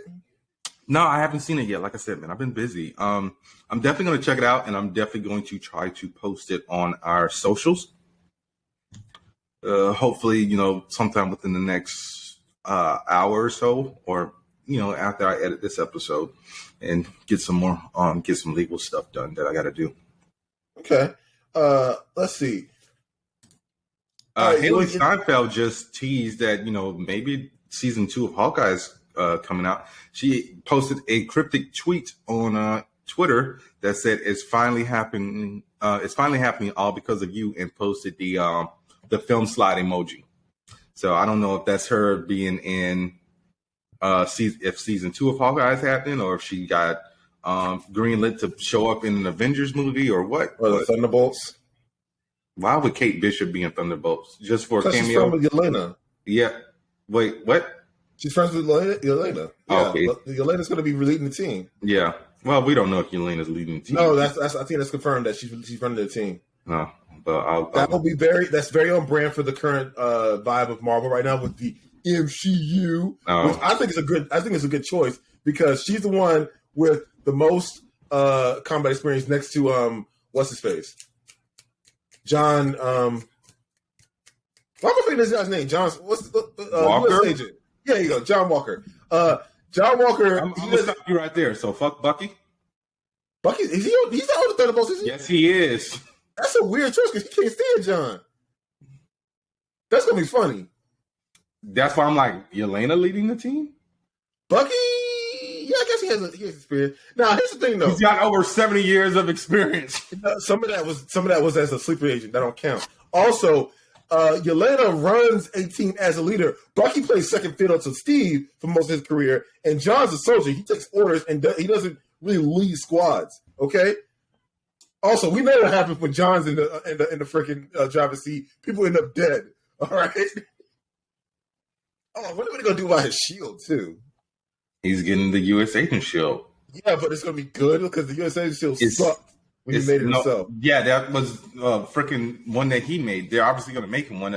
No, I haven't seen it yet. Like I said, man, I've been busy. I'm definitely going to check it out, and I'm definitely going to try to post it on our socials. Hopefully, sometime within the next hour or so, or after I edit this episode, and get some more, get some legal stuff done that I got to do. Okay. Let's see. Haley Steinfeld just teased that maybe season 2 of Hawkeye's coming out. She posted a cryptic tweet on Twitter that said it's finally happening. It's finally happening all because of you, and posted the film slide emoji. So I don't know if that's her being in if season 2 of Hawkeye is happening, or if she got greenlit to show up in an Avengers movie, or what. Or the Thunderbolts. Why would Kate Bishop be in Thunderbolts? Just for a cameo? She's friends with Yelena. Yeah. Wait, what? She's friends with Yelena. Yeah. Okay. Yelena's going to be leading the team. Yeah. Well, we don't know if Yelena's leading the team. No, I think that's confirmed that she's running the team. No, but that will be that's very on brand for the current vibe of Marvel right now with the MCU, which I think is a good choice, because she's the one with the most combat experience next to what's his face, John. Why am I forgetting this guy's name? John. What's Walker? US agent? Yeah, you go, John Walker. John Walker. I'm gonna stop you right there. So fuck Bucky. Bucky, is he? He's not on the Thunderbolts, is he? Yes, he is. That's a weird choice because he can't stand John. That's gonna be funny. That's why I'm like, Yelena leading the team? Bucky, yeah, I guess he has experience. Now, here's the thing, though. He's got over 70 years of experience. Some of that was as a sleeper agent. That don't count. Also, Yelena runs a team as a leader. Bucky plays second fiddle to Steve for most of his career, and John's a soldier. He takes orders, and he doesn't really lead squads. Okay. Also, we know what happens when John's in the freaking driver's seat. People end up dead. All right. Oh, what are we gonna do about his shield too? He's getting the U.S. Agent shield. Yeah, but it's gonna be good because the U.S. Agent shield sucked when he made it himself. Yeah, that was freaking one that he made. They're obviously gonna make him one.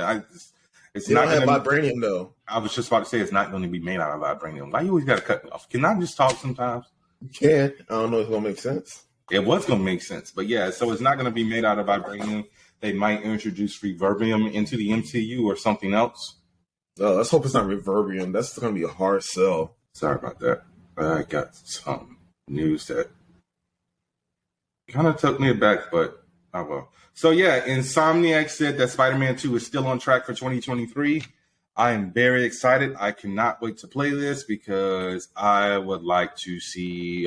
It's they not don't have vibranium though. I was just about to say it's not going to be made out of vibranium. Why you always got to cut me off? Can I just talk sometimes? You can. I don't know if it's gonna make sense. It was going to make sense, but yeah. So it's not going to be made out of vibranium. They might introduce reverbium into the MCU or something else. Oh, let's hope it's not reverbium. That's going to be a hard sell. Sorry about that. I got some news that kind of took me aback, but oh well. So yeah, Insomniac said that Spider-Man 2 is still on track for 2023. I am very excited. I cannot wait to play this because I would like to see,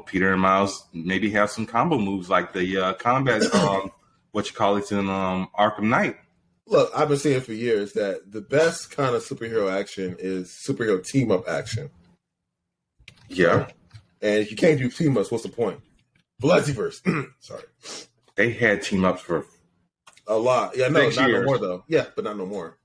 Peter and Miles maybe have some combo moves like the combat, in Arkham Knight. Look, I've been saying for years that the best kind of superhero action is superhero team-up action. Yeah. And if you can't do team-ups, what's the point? Multiverse. Sorry. They had team-ups for a lot. Yeah, no, not no more, though. Yeah, but not no more.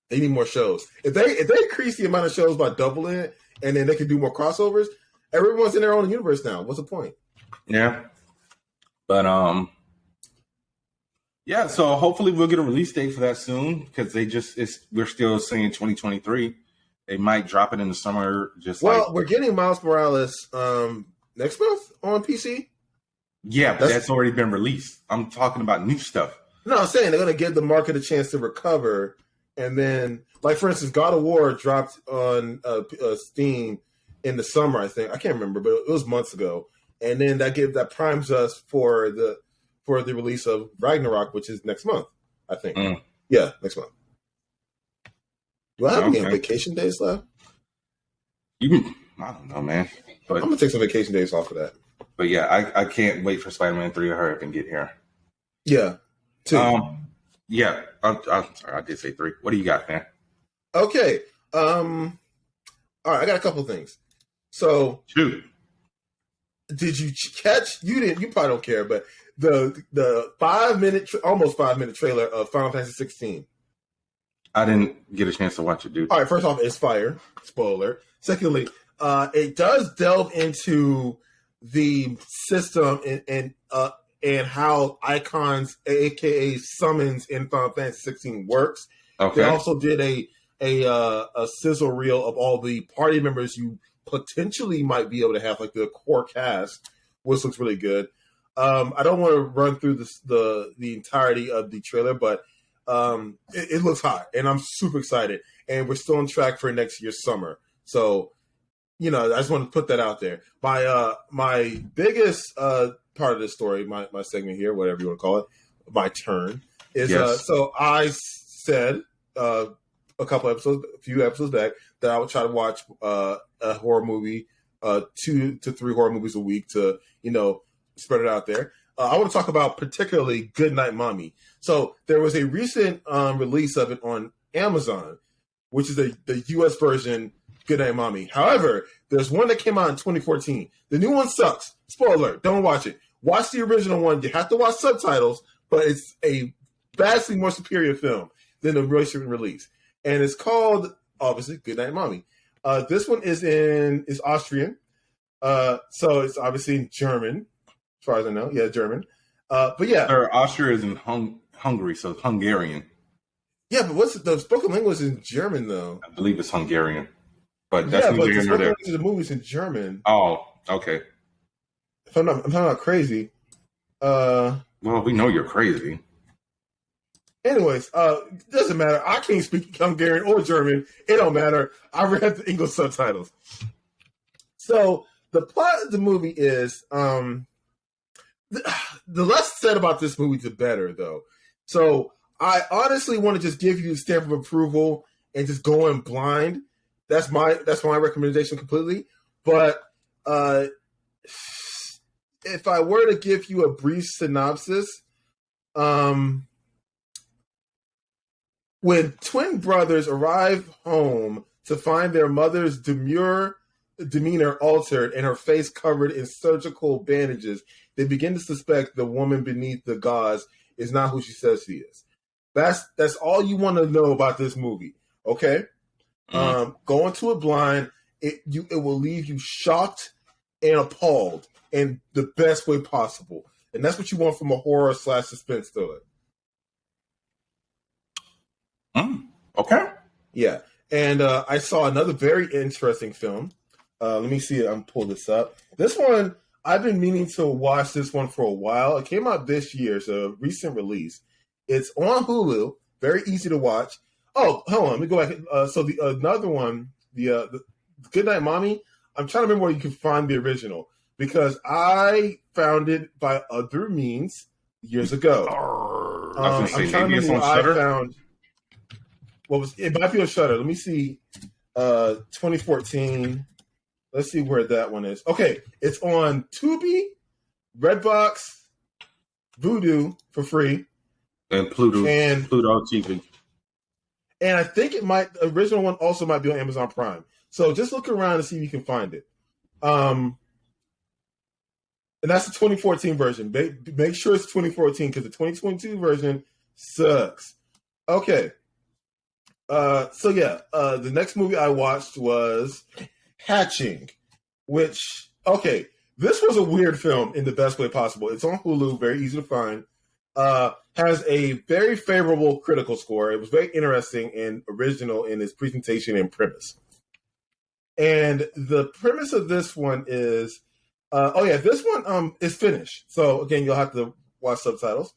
They need more shows. If they increase the amount of shows by doubling it, and then they can do more crossovers, everyone's in their own universe now. What's the point? Yeah. But, yeah, so hopefully we'll get a release date for that soon because we're still saying 2023. They might drop it in the summer. We're getting Miles Morales next month on PC. Yeah, but that's already been released. I'm talking about new stuff. No, I'm saying they're going to give the market a chance to recover. And then, like, for instance, God of War dropped on Steam in the summer, I think. I can't remember, but it was months ago. And then that primes us for the release of Ragnarok, which is next month, I think. Yeah, next month. Do I have any Okay. vacation days left? I don't know, man. I'm But gonna take some vacation days off of that. yeah, I can't wait for Spider-Man 3 to hurry up and get here. Yeah. Two. Yeah. I'm sorry, I did say 3. What do you got, man? Okay. All right, I got a couple things. So Shoot. did you catch? You didn't. You probably don't care, but the 5 minute, almost 5 minute trailer of Final Fantasy 16. I didn't get a chance to watch it, dude. All right, first off, it's fire. Spoiler. Secondly, it does delve into the system and how icons, aka summons, in Final Fantasy 16 works. Okay. They also did a sizzle reel of all the party members you potentially might be able to have, like the core cast, which looks really good. I don't want to run through the entirety of the trailer, but it looks hot, and I'm super excited. And we're still on track for next year's summer. So, I just want to put that out there. My biggest part of the story, my segment here, whatever you want to call it, my turn, is Yes. so I said a few episodes back, that I would try to watch a horror movie, 2 to 3 horror movies a week to, spread it out there. I want to talk about particularly Good Night Mommy. So there was a recent release of it on Amazon, which is the US version, Good Night Mommy. However, there's one that came out in 2014. The new one sucks. Spoiler alert, don't watch it. Watch the original one. You have to watch subtitles, but it's a vastly more superior film than the recent release. And it's called, obviously, Good Night Mommy. This one is Austrian. So it's obviously in German, as far as I know. Yeah, German. But yeah. Austria is in Hungary, so it's Hungarian. Yeah, but what's the spoken language in German, though? I believe it's Hungarian. But that's yeah, but the neither here spoken nor there. language of the movie's in German. Oh, okay. If I'm not crazy. Well, we know you're crazy. Anyways, doesn't matter. I can't speak Hungarian or German. It don't matter. I read the English subtitles. So the plot of the movie is the less said about this movie, the better, though. So I honestly want to just give you a stamp of approval and just go in blind. That's my recommendation completely. But if I were to give you a brief synopsis, when twin brothers arrive home to find their mother's demure demeanor altered and her face covered in surgical bandages, they begin to suspect the woman beneath the gauze is not who she says she is. That's all you want to know about this movie, okay? Go into it blind. It will leave you shocked and appalled in the best way possible, and that's what you want from a horror / suspense thriller. Okay. Yeah, and I saw another very interesting film. Let me see. I'm pull this up. This one, I've been meaning to watch this one for a while. It came out this year. It's a recent release. It's on Hulu. Very easy to watch. Oh, hold on. Let me go back. So the another one, the Good Night Mommy. I'm trying to remember where you can find the original because I found it by other means years ago. I was I'm going to say, trying to maybe it's remember on what I Shudder? found. It might be on Shudder. Let me see. 2014. Let's see where that one is. Okay, it's on Tubi, Redbox, Vudu for free, And Pluto TV. and I think the original one also might be on Amazon Prime. So just look around and see if you can find it. And that's the 2014 version. Make sure it's 2014 because the 2022 version sucks. Okay. The next movie I watched was Hatching, which, okay, this was a weird film in the best way possible. It's on Hulu, very easy to find. Has a very favorable critical score. It was very interesting and original in its presentation and premise. And the premise of this one is, this one is Finnish. So again, you'll have to watch subtitles.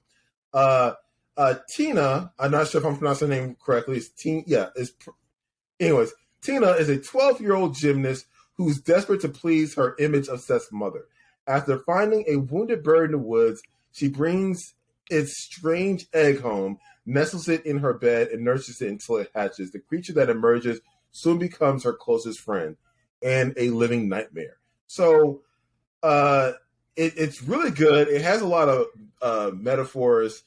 Tina, I'm not sure if I'm pronouncing her name correctly. Anyways, Tina is a 12-year-old gymnast who's desperate to please her image-obsessed mother. After finding a wounded bird in the woods, she brings its strange egg home, nestles it in her bed, and nurses it until it hatches. The creature that emerges soon becomes her closest friend and a living nightmare. So it's really good. It has a lot of metaphors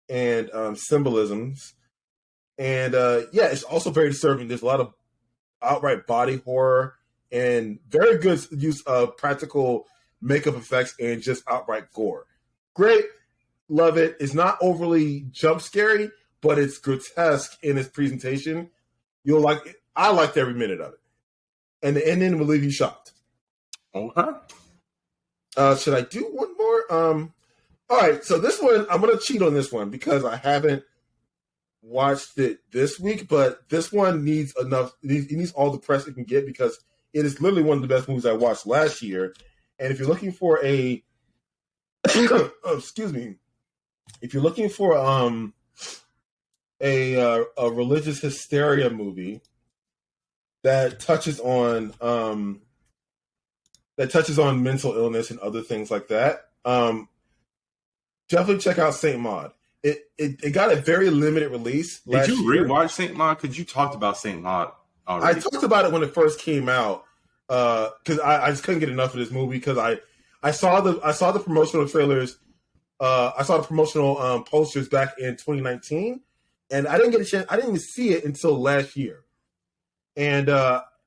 and symbolisms. And it's also very disturbing. There's a lot of outright body horror and very good use of practical makeup effects and just outright gore. Great. Love it. It's not overly jump scary, but it's grotesque in its presentation. You'll like it. I liked every minute of it. And the ending will leave you shocked. Okay. Should I do one more? All right. So this one, I'm going to cheat on this one because I haven't watched it this week, but this one needs enough. It needs all the press it can get because it is literally one of the best movies I watched last year. And if you're looking for a, excuse me, if you're looking for a religious hysteria movie that touches on mental illness and other things like that, definitely check out Saint Maud. It got a very limited release last year. Did you rewatch Saint Maud? Because you talked about Saint Maud already. I talked about it when it first came out because I just couldn't get enough of this movie because I saw the promotional trailers. I saw the promotional posters back in 2019, and I didn't get a chance. I didn't even see it until last year, and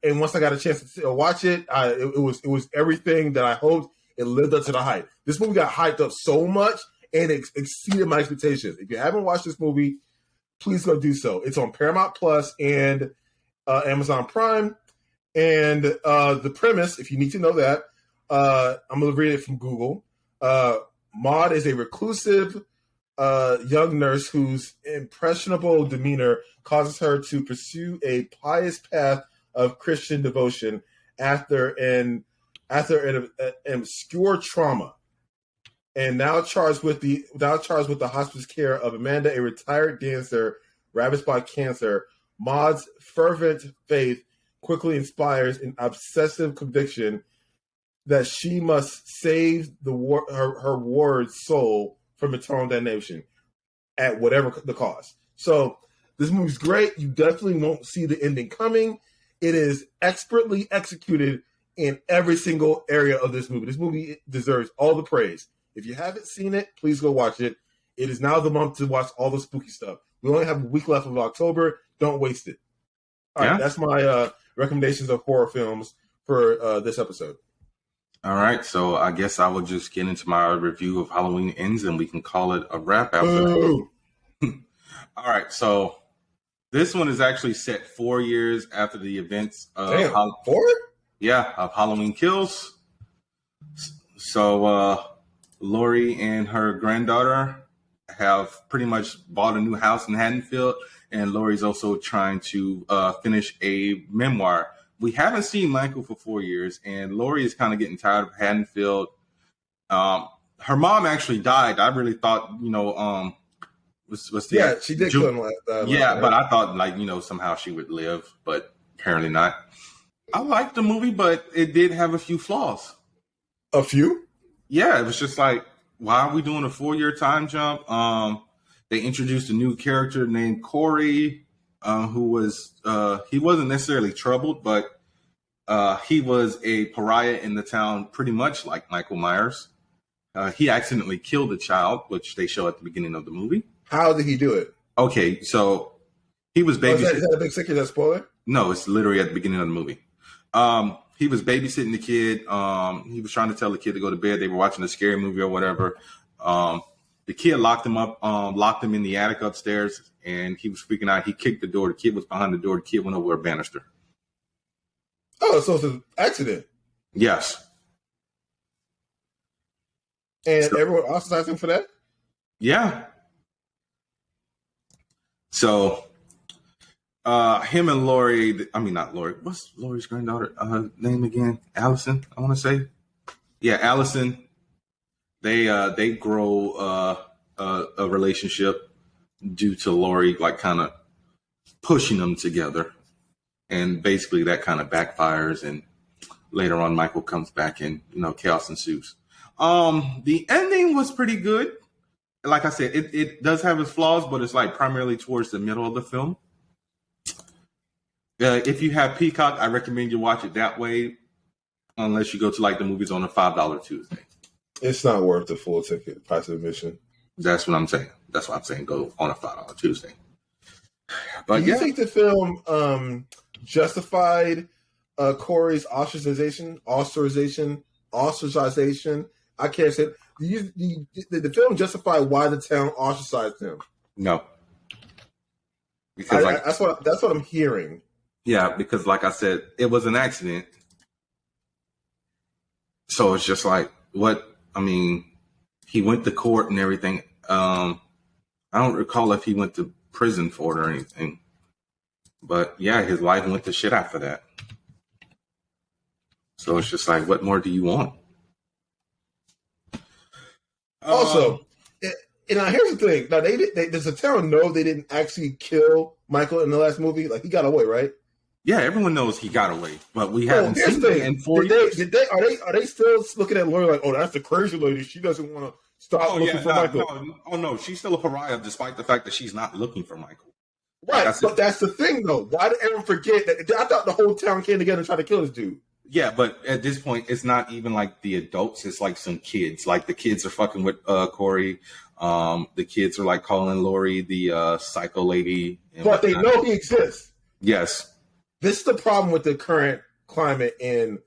once I got a chance to watch it, it was everything that I hoped. It lived up to the hype. This movie got hyped up so much, and it exceeded my expectations. If you haven't watched this movie, please go do so. It's on Paramount Plus and Amazon Prime. And the premise, if you need to know that, I'm going to read it from Google. Maud is a reclusive young nurse whose impressionable demeanor causes her to pursue a pious path of Christian devotion after an obscure trauma. And now charged with the hospice care of Amanda, a retired dancer ravaged by cancer, Maud's fervent faith quickly inspires an obsessive conviction that she must save her ward's soul from eternal damnation at whatever the cost. So this movie's great. You definitely won't see the ending coming. It is expertly executed in every single area of this movie. This movie deserves all the praise. If you haven't seen it, please go watch it. It is now the month to watch all the spooky stuff. We only have a week left of October. Don't waste it. All right, that's my recommendations of horror films for this episode. All right, so I guess I will just get into my review of Halloween Ends, and we can call it a wrap after that. All right, so this one is actually set 4 years after the events of 4? Of Halloween Kills. So Lori and her granddaughter have pretty much bought a new house in Haddonfield, and Lori's also trying to finish a memoir. We haven't seen Michael for 4 years, and Lori is kind of getting tired of Haddonfield. Her mom actually died. I really thought, she did kill him last but I thought, somehow she would live, but apparently not. I liked the movie, but it did have a few flaws. A few? Yeah, it was just like, why are we doing a 4-year time jump? They introduced a new character named Corey, who was he wasn't necessarily troubled, but he was a pariah in the town, pretty much like Michael Myers. He accidentally killed a child, which they show at the beginning of the movie. How did he do it? Okay, so he was babysitting. Is that a big secret? That spoiler? No, it's literally at the beginning of the movie. He was babysitting the kid. He was trying to tell the kid to go to bed. They were watching a scary movie or whatever. The kid locked him up, locked him in the attic upstairs, and he was freaking out. He kicked the door. The kid was behind the door. The kid went over a banister. Oh, so it's an accident. Yes. And everyone ostracized him for that? Yeah. So, him and Lori, not Lori. What's Lori's granddaughter name again? Allison, I want to say. Yeah, Allison. They grow a relationship due to Lori, kind of pushing them together. And basically that kind of backfires. And later on, Michael comes back and, chaos ensues. The ending was pretty good. like I said, it does have its flaws, but it's like primarily towards the middle of the film. If you have Peacock, I recommend you watch it that way, unless you go to like the movies on a $5 Tuesday. It's not worth the full ticket price of admission. That's what I'm saying. That's what I'm saying. Go on a $5 Tuesday. But do you think the film justified Corey's ostracization? I can't say. Did the film justify why the town ostracized him? No, because that's what I'm hearing. Yeah, because like I said, it was an accident. So it's just like what I mean. He went to court and everything. I don't recall if he went to prison for it or anything. But yeah, his life went to shit after that. So it's just like, what more do you want? Also, here's the thing. Now, does the town know they didn't actually kill Michael in the last movie? Like, he got away, right? Yeah, everyone knows he got away, but we haven't seen it in 4 years. Are they still looking at Lori like, oh, that's the crazy lady. She doesn't want to stop looking for Michael. No, she's still a pariah, despite the fact that she's not looking for Michael. Right, but that's the thing, though. Why did everyone forget that? I thought the whole town came together and tried to kill this dude. Yeah, but at this point, it's not even like the adults. It's like some kids. Like the kids are fucking with Corey. The kids are like calling Lori the psycho lady. But they know he exists. Yes. This is the problem with the current climate in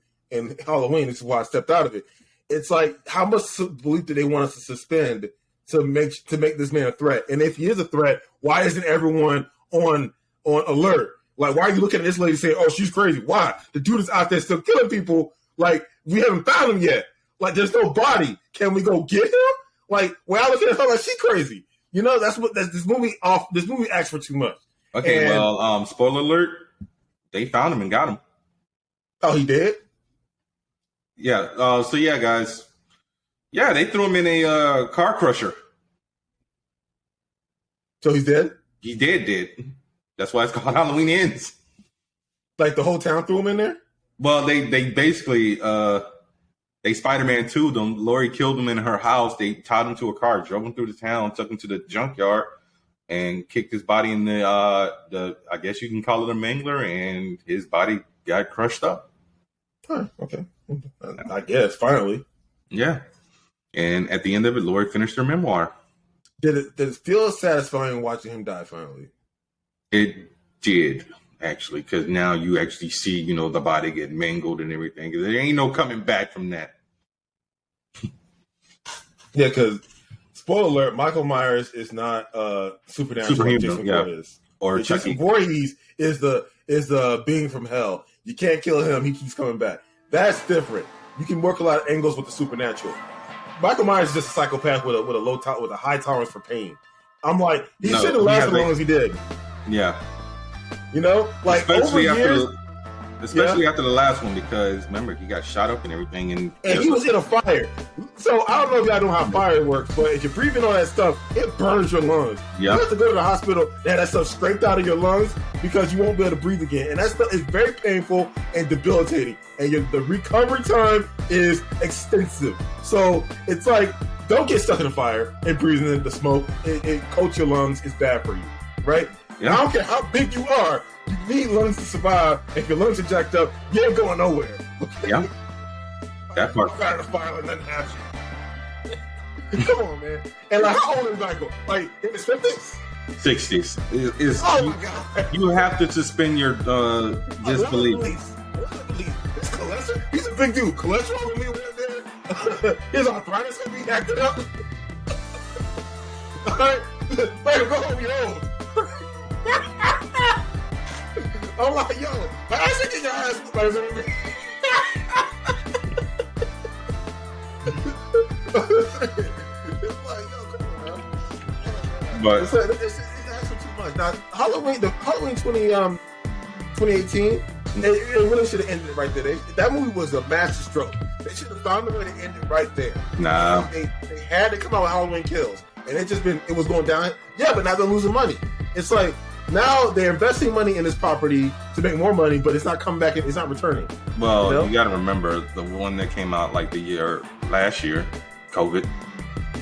Halloween. This is why I stepped out of it. It's like, how much belief do they want us to suspend to make this man a threat? And if he is a threat, why isn't everyone on alert? Like, why are you looking at this lady saying, oh, she's crazy? Why? The dude is out there still killing people. Like, we haven't found him yet. Like, there's no body. Can we go get him? Like, we're all looking at her like she's crazy. You know, this movie asks for too much. Okay, well, spoiler alert. They found him and got him. Oh, he did? Yeah. So yeah, guys. Yeah, they threw him in a car crusher. So he's dead? He dead. That's why it's called Halloween Ends. Like the whole town threw him in there? Well, they basically they Spider-Man 2'd him. Lori killed him in her house. They tied him to a car, drove him through the town, took him to the junkyard, and kicked his body in the I guess you can call it a mangler, and his body got crushed up. Huh, okay. I guess, finally. Yeah. And at the end of it, Lori finished her memoir. Did it feel satisfying watching him die finally? It did, actually, because now you actually see, the body get mangled and everything. There ain't no coming back from that. Yeah, because, spoiler alert, Michael Myers is not supernatural like Jason Voorhees. Or Jason Voorhees is the being from hell. You can't kill him. He keeps coming back. That's different. You can work a lot of angles with the supernatural. Michael Myers is just a psychopath with a high tolerance for pain. I'm like, he shouldn't have lasted as long as he did. Yeah. Like especially over years, after the last one, because remember he got shot up and everything, and he was in a fire. So I don't know if y'all know how fire works, but if you're breathing all that stuff, it burns your lungs. Yeah. You have to go to the hospital to have that stuff scraped out of your lungs because you won't be able to breathe again, and that stuff is very painful and debilitating, and the recovery time is extensive. So it's like, don't get stuck in the fire and breathing in the smoke. It coats your lungs. It's bad for you, right? Yeah. I don't care how big you are. You need lungs to survive. If your lungs are jacked up, you ain't going nowhere. Okay? Yeah. That part. Out of the fire and nothing happens. Come on, man. And like, how old is Michael? Like in his 50s? 60s. Oh my God. You have to suspend your disbelief. It's cholesterol. He's a big dude. Cholesterol will be right there. His arthritis will be acting up. All right. Michael, go home. You're old. I'm like, yo, I should get your ass. It's like, yo, come on, man. But it's actually too much. Now, Halloween 2018, it really should have ended right there. That movie was a master stroke. They should have found a way to end it right there. Nah. They had to come out with Halloween Kills. And it was going down. Yeah, but now they're losing money. It's like, now they're investing money in this property to make more money, but it's not coming back. It's not returning. Well, you got to remember the one that came out like last year, COVID.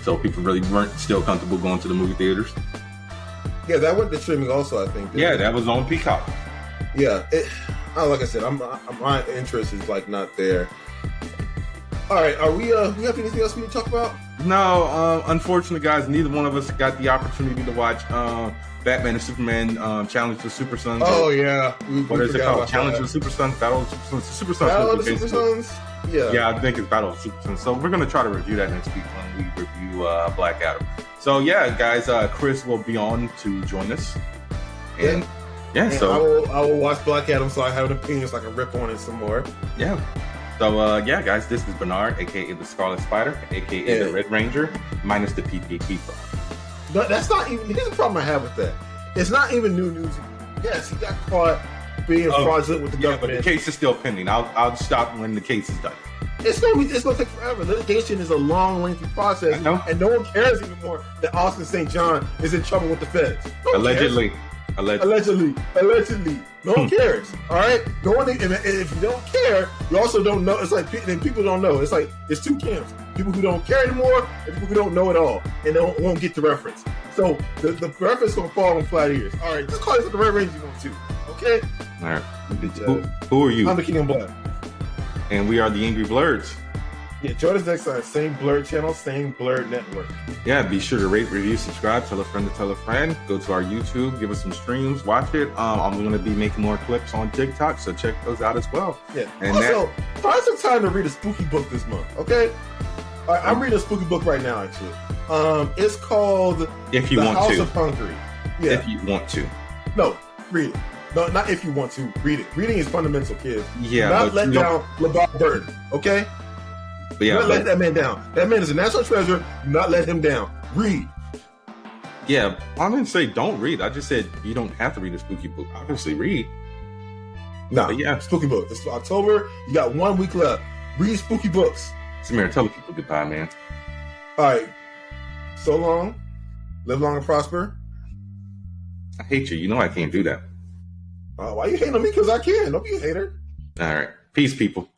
so people really weren't still comfortable going to the movie theaters. Yeah, that went to streaming also, I think. Yeah, that was on Peacock. Yeah, like I said, my interest is like not there. All right, are we have anything else we need to talk about? No, unfortunately, guys, neither one of us got the opportunity to watch Batman and Superman Challenge the Super Sons. Oh yeah, what is it called? Challenge the Super Sons, Battle of the Super Sons, Super Sons. Battle of the Super Sons. Yeah, I think it's Battle of the Super Sons. So we're gonna try to review that next week when we review Black Adam. So yeah, guys, Chris will be on to join us. And so I will watch Black Adam, so I have an opinion, so I can rip on it some more. Yeah. So guys, this is Bernard, aka the Scarlet Spider, aka the Red Ranger, minus the PPP fraud. But that's not even. Here's the problem I have with that. It's not even new news. Yes, he got caught being fraudulent with the government. But the case is still pending. I'll stop when the case is done. It's gonna take forever. Litigation is a long, lengthy process, and no one cares anymore that Austin St. John is in trouble with the feds. Allegedly. No one cares. All right. No one. And if you don't care, you also don't know. It's like people don't know. It's like it's two camps: people who don't care anymore and people who don't know at all and won't get the reference. So the reference gonna fall on flat ears. All right. Just call it the Red Ranger you want to. Okay. All right. Who are you? I'm the King of Blood, and we are the Angry Blerds. Yeah, join us next time. Same Blurred channel, same Blurred network. Yeah, be sure to rate, review, subscribe, tell a friend to tell a friend. Go to our YouTube, give us some streams, watch it. I'm going to be making more clips on TikTok, so check those out as well. Yeah. And also, find some time to read a spooky book this month, okay? All right, I'm reading a spooky book right now, actually. It's called If You The Want House to. of Hungry. Yeah. If you want to. No, read it. No, not if you want to. Read it. Reading is fundamental, kids. Yeah. Do not let down LeVar Burton, okay? But yeah, do not let that man down. That man is a national treasure. Do not let him down. Read. Yeah, I didn't say don't read. I just said you don't have to read a spooky book. Obviously, read. No, yeah, spooky book. It's October. You got 1 week left. Read spooky books. Samir, tell the people goodbye, man. All right. So long. Live long and prosper. I hate you. You know I can't do that. Why you hating on me? Because I can. Don't be a hater. All right. Peace, people.